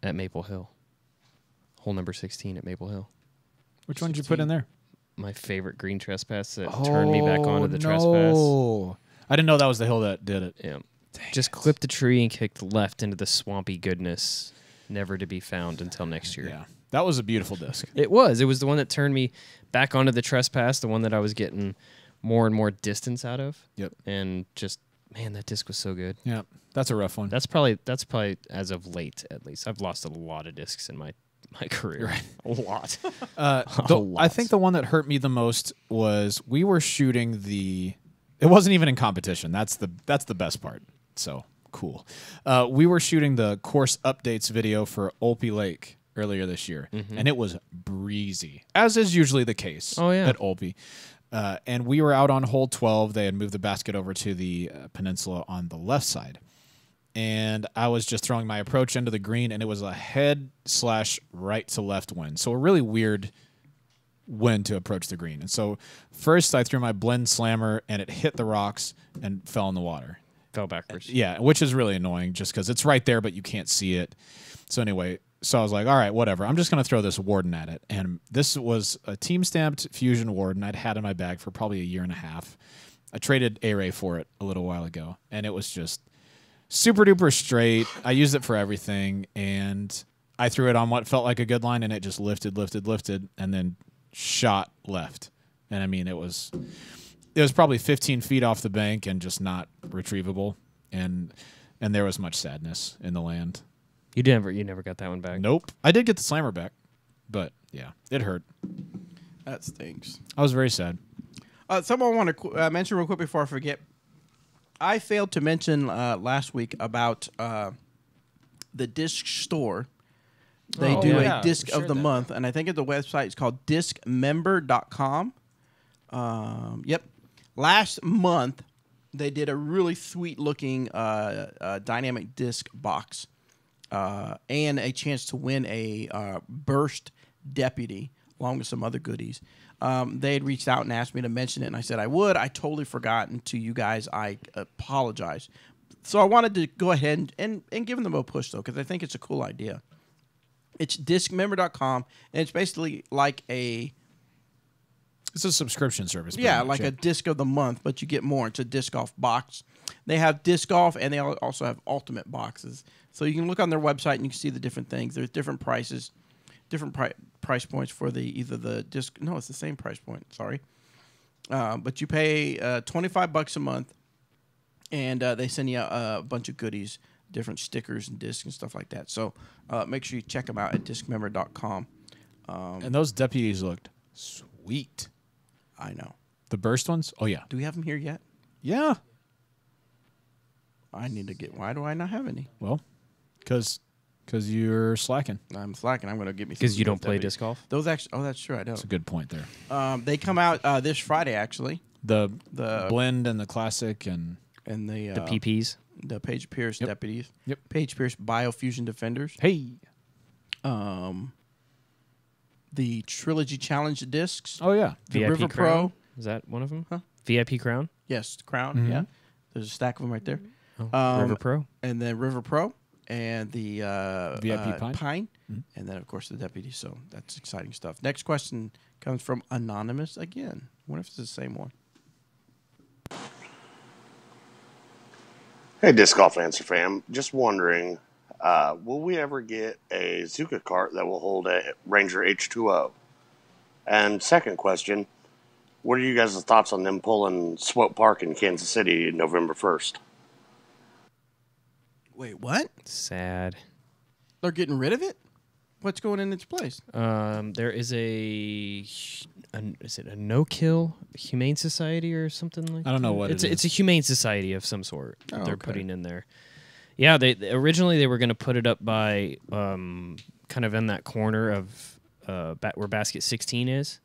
Speaker 3: at Maple Hill. Hole number 16 at Maple Hill.
Speaker 2: Which one did you put in there?
Speaker 3: My favorite green trespass that turned me back onto the trespass.
Speaker 2: I didn't know that was the hill that did it.
Speaker 3: Yeah. Just clipped a tree and kicked left into the swampy goodness, never to be found until next year.
Speaker 2: Yeah. That was a beautiful disc.
Speaker 3: It was. It was the one that turned me back onto the trespass, the one that I was getting more and more distance out of.
Speaker 2: Yep.
Speaker 3: And just, man, that disc was so good.
Speaker 2: Yeah. That's a rough one.
Speaker 3: That's probably as of late, at least. I've lost a lot of discs in my career.
Speaker 2: Right.
Speaker 3: A lot.
Speaker 2: I think the one that hurt me the most was we were shooting it wasn't even in competition. That's the best part. So cool. We were shooting the course updates video for Olpey Lake earlier this year, and it was breezy, as is usually the case at Olby. And we were out on hole 12. They had moved the basket over to the peninsula on the left side. And I was just throwing my approach into the green, and it was a head/right to left wind. So a really weird wind to approach the green. And so first I threw my blend slammer, and it hit the rocks and fell in the water.
Speaker 3: Fell backwards.
Speaker 2: Yeah, which is really annoying just because it's right there, but you can't see it. So anyway, so I was like, all right, whatever. I'm just going to throw this Warden at it. And this was a team-stamped Fusion Warden I'd had in my bag for probably a year and a half. I traded A-Ray for it a little while ago, and it was just super duper straight. I used it for everything, and I threw it on what felt like a good line, and it just lifted, and then shot left. And I mean, it was probably 15 feet off the bank and just not retrievable. And there was much sadness in the land.
Speaker 3: You never got that one back.
Speaker 2: Nope. I did get the slammer back, but yeah, it hurt.
Speaker 1: That stinks.
Speaker 2: I was very sad.
Speaker 1: Someone I want to mention real quick before I forget. I failed to mention last week about the disc store. They do a disc of the month, and I think at the website it's called discmember.com. Yep. Last month, they did a really sweet-looking dynamic disc box and a chance to win a burst deputy along with some other goodies. They had reached out and asked me to mention it, and I said I would. I totally forgot, and to you guys, I apologize. So I wanted to go ahead and give them a push, though, because I think it's a cool idea. It's discmember.com, and it's basically like it's
Speaker 2: a subscription service.
Speaker 1: Yeah, like a disc of the month, but you get more. It's a disc golf box. They have disc golf, and they also have ultimate boxes. So you can look on their website, and you can see the different things. There's different prices, different price points for either the disc. No, it's the same price point. Sorry. But you pay $25 a month, and they send you a bunch of goodies, different stickers and discs and stuff like that. So make sure you check them out at discmember.com.
Speaker 2: And those deputies looked sweet.
Speaker 1: I know.
Speaker 2: The burst ones? Oh, yeah.
Speaker 1: Do we have them here yet?
Speaker 2: Yeah.
Speaker 1: I need to get. Why do I not have any?
Speaker 2: Well, because you're slacking.
Speaker 1: I'm slacking. I'm going to get me.
Speaker 3: Because you don't play disc golf?
Speaker 1: Those actually. Oh, that's true. I don't.
Speaker 2: That's a good point there.
Speaker 1: They come out this Friday, actually.
Speaker 2: The blend and the classic and
Speaker 1: the
Speaker 3: PPs.
Speaker 1: The Page Pierce deputies.
Speaker 2: Yep.
Speaker 1: Page Pierce Biofusion Defenders.
Speaker 2: Hey.
Speaker 1: The Trilogy Challenge discs.
Speaker 2: Oh, yeah.
Speaker 1: The
Speaker 3: VIP
Speaker 1: River
Speaker 3: Crown?
Speaker 1: Pro.
Speaker 3: Is that one of them?
Speaker 1: Huh?
Speaker 3: VIP Crown?
Speaker 1: Yes, Crown.
Speaker 2: Mm-hmm.
Speaker 1: Yeah. There's a stack of them right there.
Speaker 3: River Pro?
Speaker 1: And then River Pro. And the
Speaker 2: VIP
Speaker 1: Pine.
Speaker 2: Mm-hmm.
Speaker 1: And then, of course, the deputy. So that's exciting stuff. Next question comes from Anonymous again. I wonder if it's the same one.
Speaker 10: Hey, Disc Golf Answer fam. Just wondering, will we ever get a Zuka cart that will hold a Ranger H2O? And second question, what are you guys' thoughts on them pulling Swope Park in Kansas City November 1st?
Speaker 1: Wait, what?
Speaker 3: Sad.
Speaker 1: They're getting rid of it? What's going in its place?
Speaker 3: There is is it a no-kill humane society or something like that?
Speaker 2: I don't know what it is.
Speaker 3: It's a humane society of some sort that
Speaker 1: Oh,
Speaker 3: they're
Speaker 1: okay.
Speaker 3: putting in there. Yeah, they originally they were going to put it up by kind of in that corner of where basket 16 is,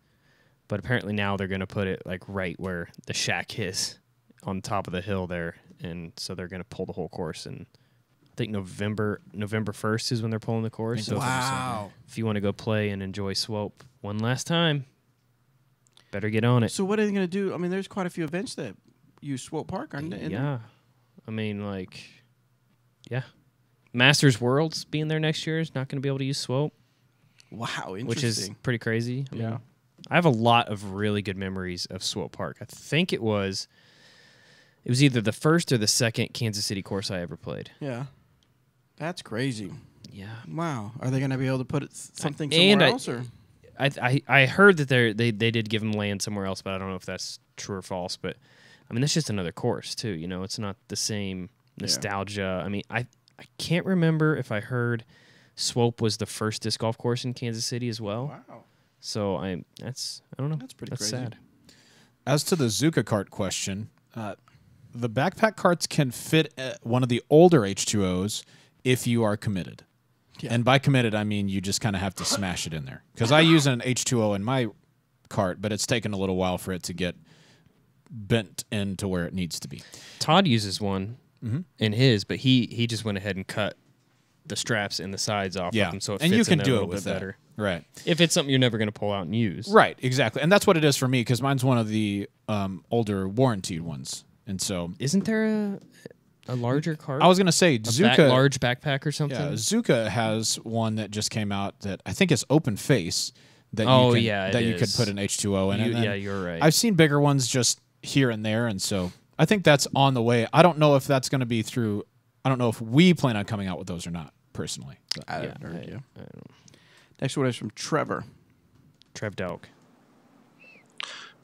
Speaker 3: but apparently now they're going to put it like right where the shack is on top of the hill there, and so they're going to pull the whole course. And I think November 1st is when they're pulling the course. So
Speaker 1: Wow.
Speaker 3: if you want to go play and enjoy Swope one last time, better get on it.
Speaker 1: So what are they going to do? I mean, there's quite a few events that use Swope Park, aren't there?
Speaker 3: Yeah. I mean, like, yeah. Masters Worlds being there next year is not going to be able to use Swope,
Speaker 1: Wow, interesting.
Speaker 3: which is pretty crazy. I mean,
Speaker 1: Yeah.
Speaker 3: I have a lot of really good memories of Swope Park. I think it was either the first or the second Kansas City course I ever played.
Speaker 1: Yeah. That's crazy.
Speaker 3: Yeah.
Speaker 1: Wow. Are they going to be able to put something
Speaker 3: And
Speaker 1: somewhere else? Or?
Speaker 3: I heard that they did give them land somewhere else, but I don't know if that's true or false. But I mean, that's just another course too. You know, it's not the same nostalgia. I mean, I can't remember if I heard Swope was the first disc golf course in Kansas City as well.
Speaker 1: Wow.
Speaker 3: So I don't know.
Speaker 1: That's pretty
Speaker 3: That's
Speaker 1: crazy.
Speaker 3: sad.
Speaker 2: As to the Zuka cart question, the backpack carts can fit one of the older H2Os if you are committed.
Speaker 1: Yeah.
Speaker 2: And by committed, I mean you just kind of have to smash it in there. Because I use an H2O in my cart, but it's taken a little while for it to get bent into where it needs to be.
Speaker 3: Todd uses one in his, but he just went ahead and cut the straps and the sides off of them, so it
Speaker 2: and
Speaker 3: fits
Speaker 2: you can
Speaker 3: in there
Speaker 2: do
Speaker 3: a
Speaker 2: it
Speaker 3: little
Speaker 2: with
Speaker 3: bit
Speaker 2: that.
Speaker 3: better.
Speaker 2: Right.
Speaker 3: If it's something you're never going to pull out and use.
Speaker 2: Right, exactly. And that's what it is for me, because mine's one of the older warranted ones. And so...
Speaker 3: Isn't there a larger cart?
Speaker 2: I was going to say, Zuka...
Speaker 3: large backpack or something?
Speaker 2: Yeah, Zuka has one that just came out that I think is open face. That you could put an H2O in.
Speaker 3: Yeah, you're right.
Speaker 2: I've seen bigger ones just here and there, and so I think that's on the way. I don't know if that's going to be through... I don't know if we plan on coming out with those or not, personally.
Speaker 1: I don't know. Next one is from Trevor.
Speaker 3: Trev Delk.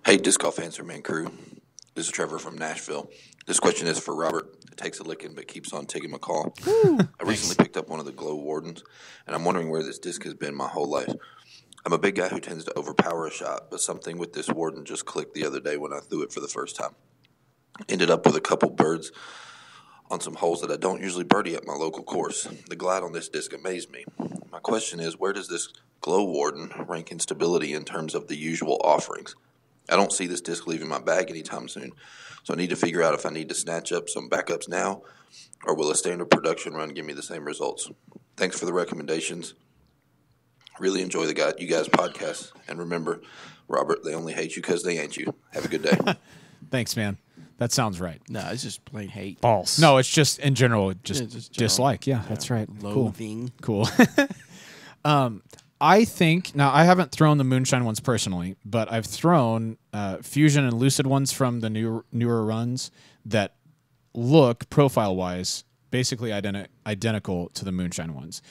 Speaker 11: Hey, Disc Golf Answer Man crew. This is Trevor from Nashville. This question is for Robert. It takes a licking but keeps on taking my call. I recently picked up one of the Glow Wardens, and I'm wondering where this disc has been my whole life. I'm a big guy who tends to overpower a shot, but something with this Warden just clicked the other day when I threw it for the first time. Ended up with a couple birds on some holes that I don't usually birdie at my local course. The glide on this disc amazed me. My question is, where does this Glow Warden rank in stability in terms of the usual offerings? I don't see this disc leaving my bag anytime soon, so I need to figure out if I need to snatch up some backups now, or will a standard production run give me the same results? Thanks for the recommendations. Really enjoy you guys' podcast. And remember, Robert, they only hate you because they ain't you. Have a good day.
Speaker 2: Thanks, man. That sounds right.
Speaker 1: No, it's just plain hate.
Speaker 3: False.
Speaker 2: No, it's just in general, just
Speaker 1: general.
Speaker 2: dislike. Yeah, that's right.
Speaker 1: Loathing.
Speaker 2: Cool. I think, now I haven't thrown the Moonshine ones personally, but I've thrown Fusion and Lucid ones from the newer runs that look, profile-wise, basically identical to the Moonshine ones.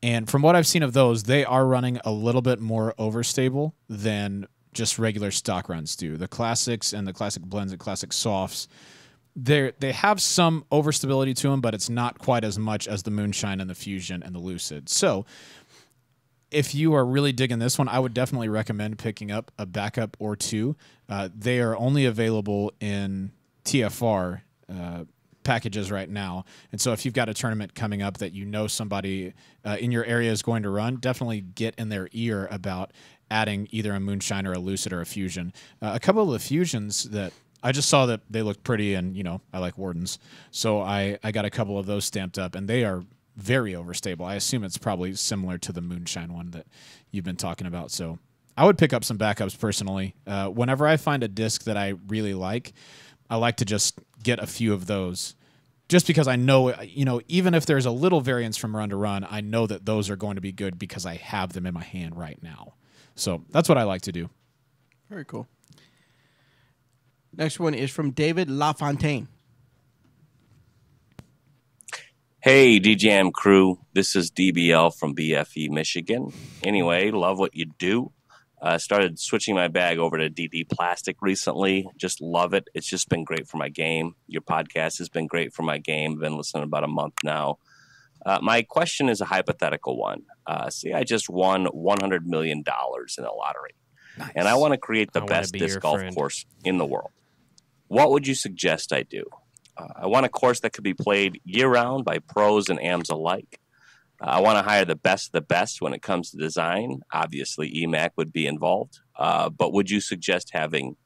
Speaker 2: And from what I've seen of those, they are running a little bit more overstable than just regular stock runs do. The classics and the classic blends and classic softs, they have some overstability to them, but it's not quite as much as the Moonshine and the Fusion and the Lucid. So if you are really digging this one, I would definitely recommend picking up a backup or two. They are only available in TFR packages right now. And so if you've got a tournament coming up that you know somebody in your area is going to run, definitely get in their ear about adding either a Moonshine or a Lucid or a Fusion. A couple of the Fusions that I just saw that they looked pretty, and, you know, I like Wardens. So I got a couple of those stamped up, and they are very overstable. I assume it's probably similar to the Moonshine one that you've been talking about. So I would pick up some backups personally. Whenever I find a disc that I really like, I like to just get a few of those. Just because I know, you know, even if there's a little variance from run to run, I know that those are going to be good because I have them in my hand right now. So that's what I like to do.
Speaker 1: Very cool. Next one is from David LaFontaine.
Speaker 12: Hey, DJM crew. This is DBL from BFE, Michigan. Anyway, love what you do. Started switching my bag over to DD Plastic recently. Just love it. It's just been great for my game. Your podcast has been great for my game. Been listening about a month now. My question is a hypothetical one. See, I just won $100 million in a lottery. Nice. And I want to create the best disc golf course in the world. What would you suggest I do? I want a course that could be played year-round by pros and AMs alike. I want to hire the best of the best when it comes to design. Obviously, EMAC would be involved. But would you suggest having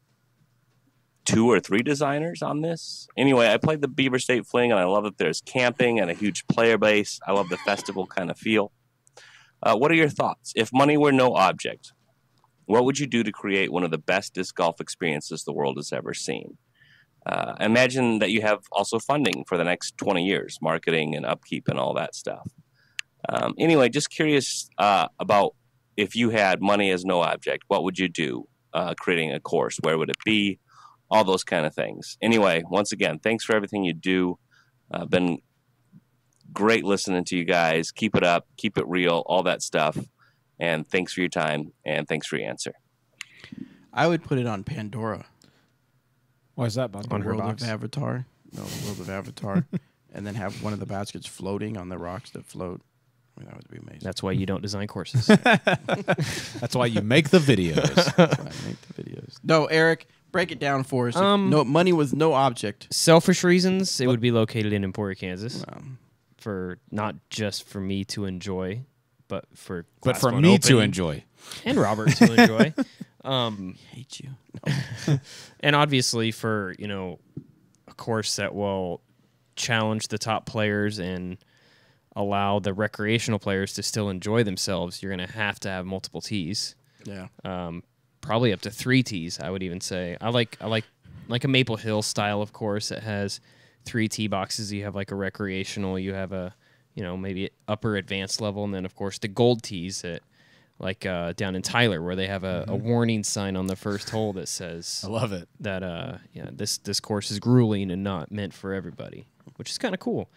Speaker 12: 2 or 3 designers on this? Anyway, I played the Beaver State Fling, and I love that there's camping and a huge player base. I love the festival kind of feel. What are your thoughts? If money were no object, what would you do to create one of the best disc golf experiences the world has ever seen? Imagine that you have also funding for the next 20 years, marketing and upkeep and all that stuff. Anyway, just curious about if you had money as no object, what would you do creating a course? Where would it be? All those kind of things. Anyway, once again, thanks for everything you do. Been great listening to you guys. Keep it up. Keep it real. All that stuff. And thanks for your time. And thanks for your answer.
Speaker 1: I would put it on Pandora.
Speaker 2: Why is that, Bob?
Speaker 1: On World of Avatar. No, World of Avatar. And then have one of the baskets floating on the rocks that float. I mean, that would be amazing.
Speaker 3: That's why you don't design courses.
Speaker 2: That's why you make the videos.
Speaker 1: That's why I make the videos. No, Eric, break it down for us. No money with no object.
Speaker 3: Selfish reasons, it would be located in Emporia, Kansas. for not just for me to enjoy, but for
Speaker 2: But
Speaker 3: Class
Speaker 2: for
Speaker 3: 1
Speaker 2: me
Speaker 3: Open
Speaker 2: to enjoy.
Speaker 3: and Robert to enjoy.
Speaker 1: Hate you.
Speaker 3: And obviously for, a course that will challenge the top players and allow the recreational players to still enjoy themselves, you're going to have multiple tees.
Speaker 1: Yeah.
Speaker 3: Probably up to 3 tees, I would even say. I like a Maple Hill style of course that has 3 tee boxes. You have like a recreational, you have a, maybe upper advanced level, and then of course the gold tees that like down in Tyler where they have a warning sign on the first hole that says
Speaker 2: I love it.
Speaker 3: That this course is grueling and not meant for everybody, which is kind of cool.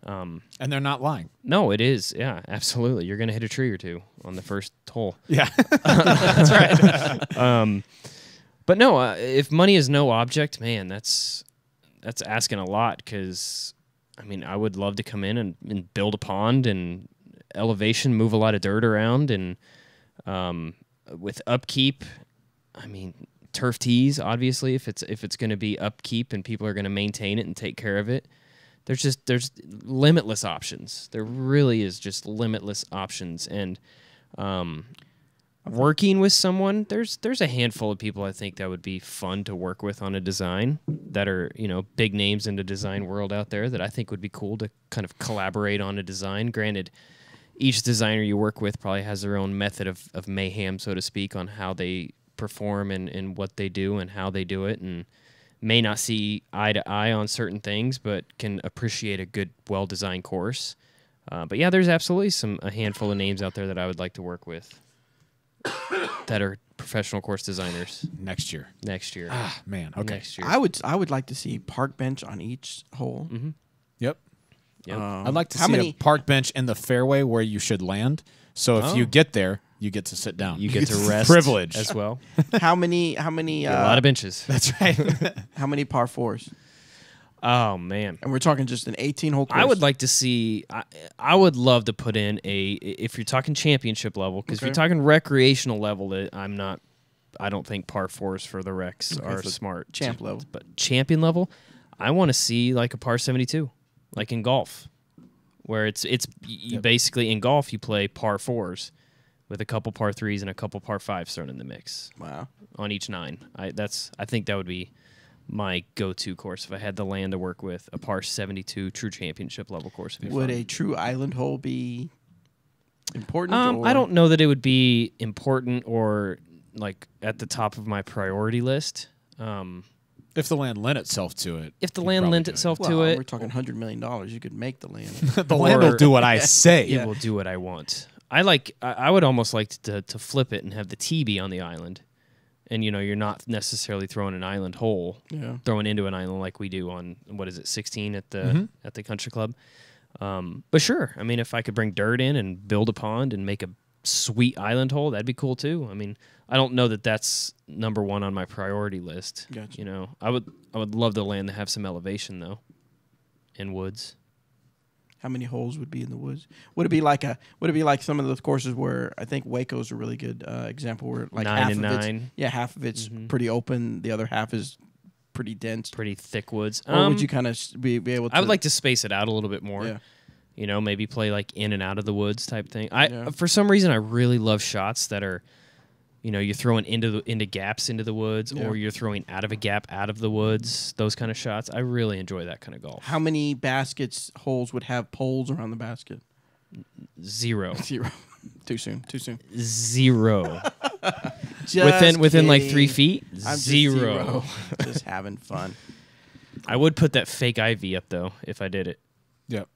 Speaker 2: And they're not lying.
Speaker 3: No, it is. Yeah, absolutely. You're going to hit a tree or two on the first hole.
Speaker 2: Yeah.
Speaker 3: That's right. But no, if money is no object, man, that's asking a lot because, I would love to come in and build a pond and elevation, move a lot of dirt around, and with upkeep, turf tees, obviously, if it's going to be upkeep and people are going to maintain it and take care of it, there's limitless options. There really is just limitless options. And working with someone, there's a handful of people I think that would be fun to work with on a design that are, big names in the design world out there that I think would be cool to kind of collaborate on a design. Granted, each designer you work with probably has their own method of mayhem, so to speak, on how they perform and what they do and how they do it, and may not see eye to eye on certain things, but can appreciate a good, well-designed course. But yeah, there's absolutely a handful of names out there that I would like to work with that are professional course designers.
Speaker 2: Next year.
Speaker 3: Ah,
Speaker 2: man. Okay.
Speaker 3: Next year.
Speaker 1: I would like to see park bench on each hole.
Speaker 3: Mm-hmm.
Speaker 2: Yep. I'd like to
Speaker 1: how
Speaker 2: see
Speaker 1: many
Speaker 2: a park bench in the fairway where you should land. So if you get there, you get to sit down.
Speaker 3: You get to rest
Speaker 2: privilege
Speaker 3: as well.
Speaker 1: How many?
Speaker 3: A lot of benches.
Speaker 2: That's right.
Speaker 1: How many par 4s?
Speaker 3: Oh man!
Speaker 1: And we're talking just an 18-hole course.
Speaker 3: I would like to see. I would love to put in if you're talking championship level, because if you're talking recreational level, I don't think par 4s for the recs are smart.
Speaker 1: Champ level,
Speaker 3: but champion level, I want to see like a par 72, like in golf, where it's you basically in golf you play par 4s with a couple par 3s and a couple par 5s thrown in the mix.
Speaker 1: Wow!
Speaker 3: On each 9, I think that would be my go-to course if I had the land to work with. A par 72 true championship level course would be
Speaker 1: Would
Speaker 3: fun.
Speaker 1: a true island hole be important?
Speaker 3: I don't know that it would be important or like at the top of my priority list.
Speaker 2: If the land lent itself to it.
Speaker 3: If the land lent itself to it.
Speaker 1: We're talking $100 million. You could make the land.
Speaker 2: The land will do what I say.
Speaker 3: It will do what I want. I would almost like to flip it and have the tee be on the island. And, you're not necessarily throwing an island hole, throwing into an island like we do on, 16 at the country club. But sure, if I could bring dirt in and build a pond and make a sweet island hole, that'd be cool too. I don't know that that's number one on my priority list.
Speaker 1: Gotcha.
Speaker 3: I would love the land to have some elevation though, in woods.
Speaker 1: How many holes would be in the woods? Would it be like some of those courses where I think Waco's a really good example where like
Speaker 3: 9
Speaker 1: half
Speaker 3: and
Speaker 1: of
Speaker 3: 9.
Speaker 1: half of it's pretty open, the other half is pretty dense,
Speaker 3: pretty thick woods.
Speaker 1: Or would you kind of be able to?
Speaker 3: I would like to space it out a little bit more. Yeah. Maybe play like in and out of the woods type thing. For some reason I really love shots that are, you're throwing into gaps into the woods, or you're throwing out of a gap out of the woods. Those kind of shots, I really enjoy that kind of golf.
Speaker 1: How many holes would have poles around the basket?
Speaker 3: 0.
Speaker 1: Too soon.
Speaker 3: 0. within like 3 feet.
Speaker 1: I'm
Speaker 3: 0.
Speaker 1: Just having fun.
Speaker 3: I would put that fake ivy up though if I did it.
Speaker 2: Yep.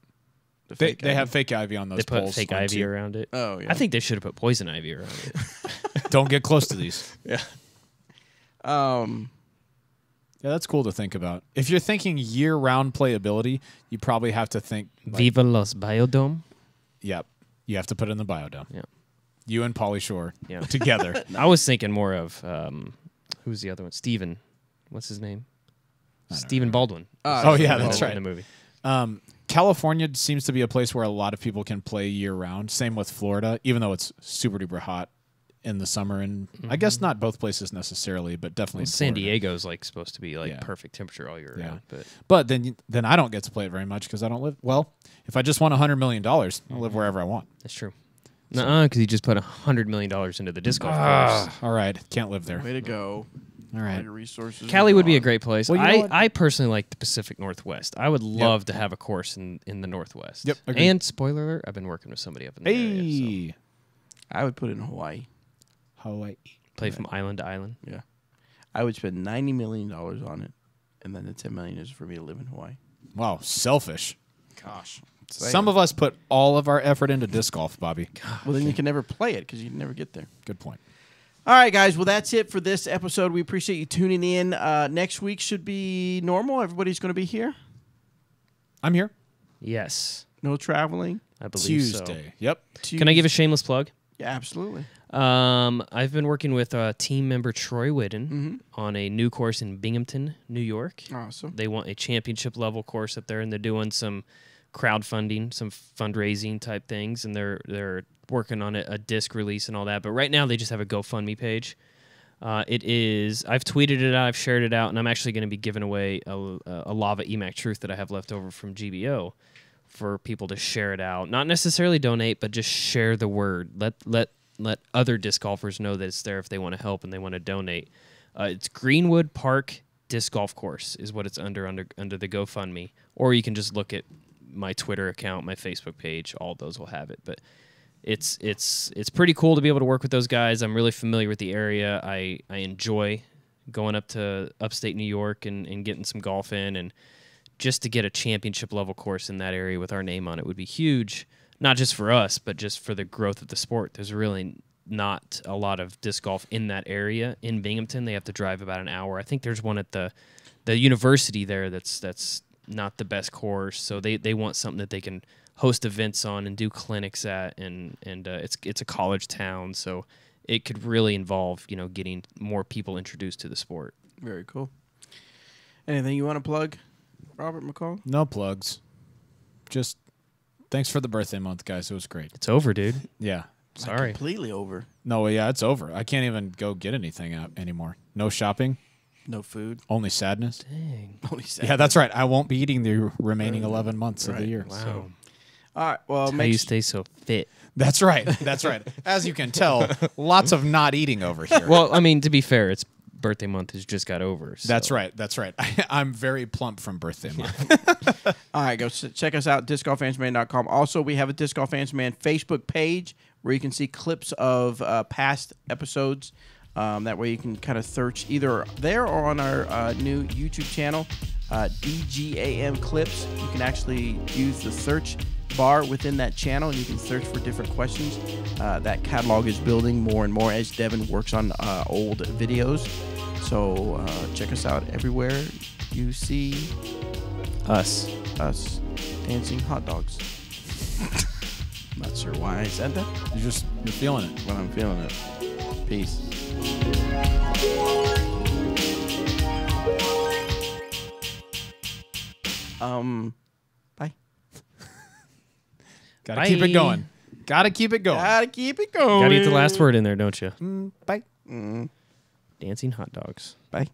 Speaker 2: They have fake ivy on those
Speaker 3: They put
Speaker 2: poles.
Speaker 3: fake ivy around it.
Speaker 1: Oh yeah.
Speaker 3: I think they should have put poison ivy around it.
Speaker 2: Don't get close to these.
Speaker 1: Yeah.
Speaker 2: Yeah, that's cool to think about. If you're thinking year-round playability, you probably have to think
Speaker 3: Viva Los Biodome.
Speaker 2: Yep. You have to put it in the biodome.
Speaker 3: Yeah.
Speaker 2: You and Pauly Shore together.
Speaker 3: I was thinking more of who's the other one? Steven. What's his name? Stephen Baldwin.
Speaker 2: Oh yeah, that's right.
Speaker 3: In the movie.
Speaker 2: California seems to be a place where a lot of people can play year-round. Same with Florida, even though it's super duper hot in the summer, and I guess not both places necessarily, but definitely
Speaker 3: San
Speaker 2: Florida.
Speaker 3: Diego's like supposed to be like perfect temperature all year round.
Speaker 2: But then I don't get to play it very much because I don't live. Well, if I just won $100 million, I'll live wherever I want.
Speaker 3: That's true. Nuh-uh, because you just put $100 million into the disc golf course.
Speaker 2: All right, can't live there.
Speaker 1: Way to go.
Speaker 2: All right.
Speaker 1: Resources.
Speaker 3: Cali would be a great place.
Speaker 2: Well, you know
Speaker 3: I personally like the Pacific Northwest. I would love to have a course in the Northwest.
Speaker 2: Yep. Agreed.
Speaker 3: And spoiler alert, I've been working with somebody up in the area. So.
Speaker 1: I would put it in Hawaii.
Speaker 3: Play from island to island.
Speaker 1: Yeah. I would spend $90 million on it, and then the $10 million is for me to live in Hawaii.
Speaker 2: Wow, selfish.
Speaker 1: Gosh.
Speaker 2: Some of us put all of our effort into disc golf, Bobby.
Speaker 1: Well, then you can never play it because you can never get there.
Speaker 2: Good point.
Speaker 1: All right, guys. Well, that's it for this episode. We appreciate you tuning in. Next week should be normal. Everybody's going to be here.
Speaker 2: I'm here.
Speaker 3: Yes.
Speaker 1: No traveling.
Speaker 3: I believe
Speaker 2: Tuesday.
Speaker 3: So.
Speaker 2: Yep.
Speaker 3: Can I give a shameless plug?
Speaker 1: Yeah, absolutely.
Speaker 3: I've been working with team member Troy Whidden on a new course in Binghamton, New York.
Speaker 1: Awesome.
Speaker 3: They want a championship level course up there, and they're doing some crowdfunding, some fundraising type things, and they're working on a disc release and all that. But right now, they just have a GoFundMe page. It is. I've tweeted it out. I've shared it out, and I'm actually going to be giving away a Lava EMAC Truth that I have left over from GBO for people to share it out. Not necessarily donate, but just share the word. Let other disc golfers know that it's there if they want to help and they want to donate. It's Greenwood Park Disc Golf Course is what it's under the GoFundMe, or you can just look at my Twitter account, my Facebook page. All of those will have it, but it's pretty cool to be able to work with those guys. I'm really familiar with the area. I enjoy going up to upstate New York and getting some golf in, and just to get a championship level course in that area with our name on it would be huge. Not just for us, but just for the growth of the sport. There's really not a lot of disc golf in that area. In Binghamton, they have to drive about an hour. I think there's one at the university there that's not the best course. So they want something that they can host events on and do clinics at, and it's a college town, so it could really involve getting more people introduced to the sport.
Speaker 1: Very cool. Anything you want to plug, Robert McCall?
Speaker 2: No plugs. Just thanks for the birthday month, guys. It was great.
Speaker 3: It's over, dude.
Speaker 2: Yeah.
Speaker 3: Sorry.
Speaker 1: Completely over.
Speaker 2: No, yeah, it's over. I can't even go get anything out anymore. No shopping.
Speaker 1: No food.
Speaker 2: Only sadness.
Speaker 3: Dang.
Speaker 1: Only sadness.
Speaker 2: Yeah, that's right. I won't be eating the remaining 11 months of the year.
Speaker 3: Wow.
Speaker 2: So.
Speaker 1: All right. Well,
Speaker 3: That's how you stay so fit.
Speaker 2: That's right. That's right. As you can tell, lots of not eating over here.
Speaker 3: Well, I mean, to be fair, it's birthday month has just got over. So.
Speaker 2: That's right. That's right. I'm very plump from birthday month.
Speaker 1: All right, go check us out, discgolfansman.com. Also, we have a Disc Golf Fans Man Facebook page where you can see clips of past episodes. That way you can kind of search either there or on our new YouTube channel, DGAM Clips. You can actually use the search bar within that channel, and you can search for different questions. That catalog is building more and more as Devin works on old videos. So check us out everywhere you see
Speaker 3: us
Speaker 1: dancing hot dogs. Not sure why I said that.
Speaker 2: You're feeling it.
Speaker 1: But I'm feeling it. Peace. Bye.
Speaker 2: Gotta keep it going.
Speaker 1: Gotta keep it going.
Speaker 3: Gotta eat the last word in there, don't you?
Speaker 1: Bye.
Speaker 3: Dancing hot dogs.
Speaker 1: Bye.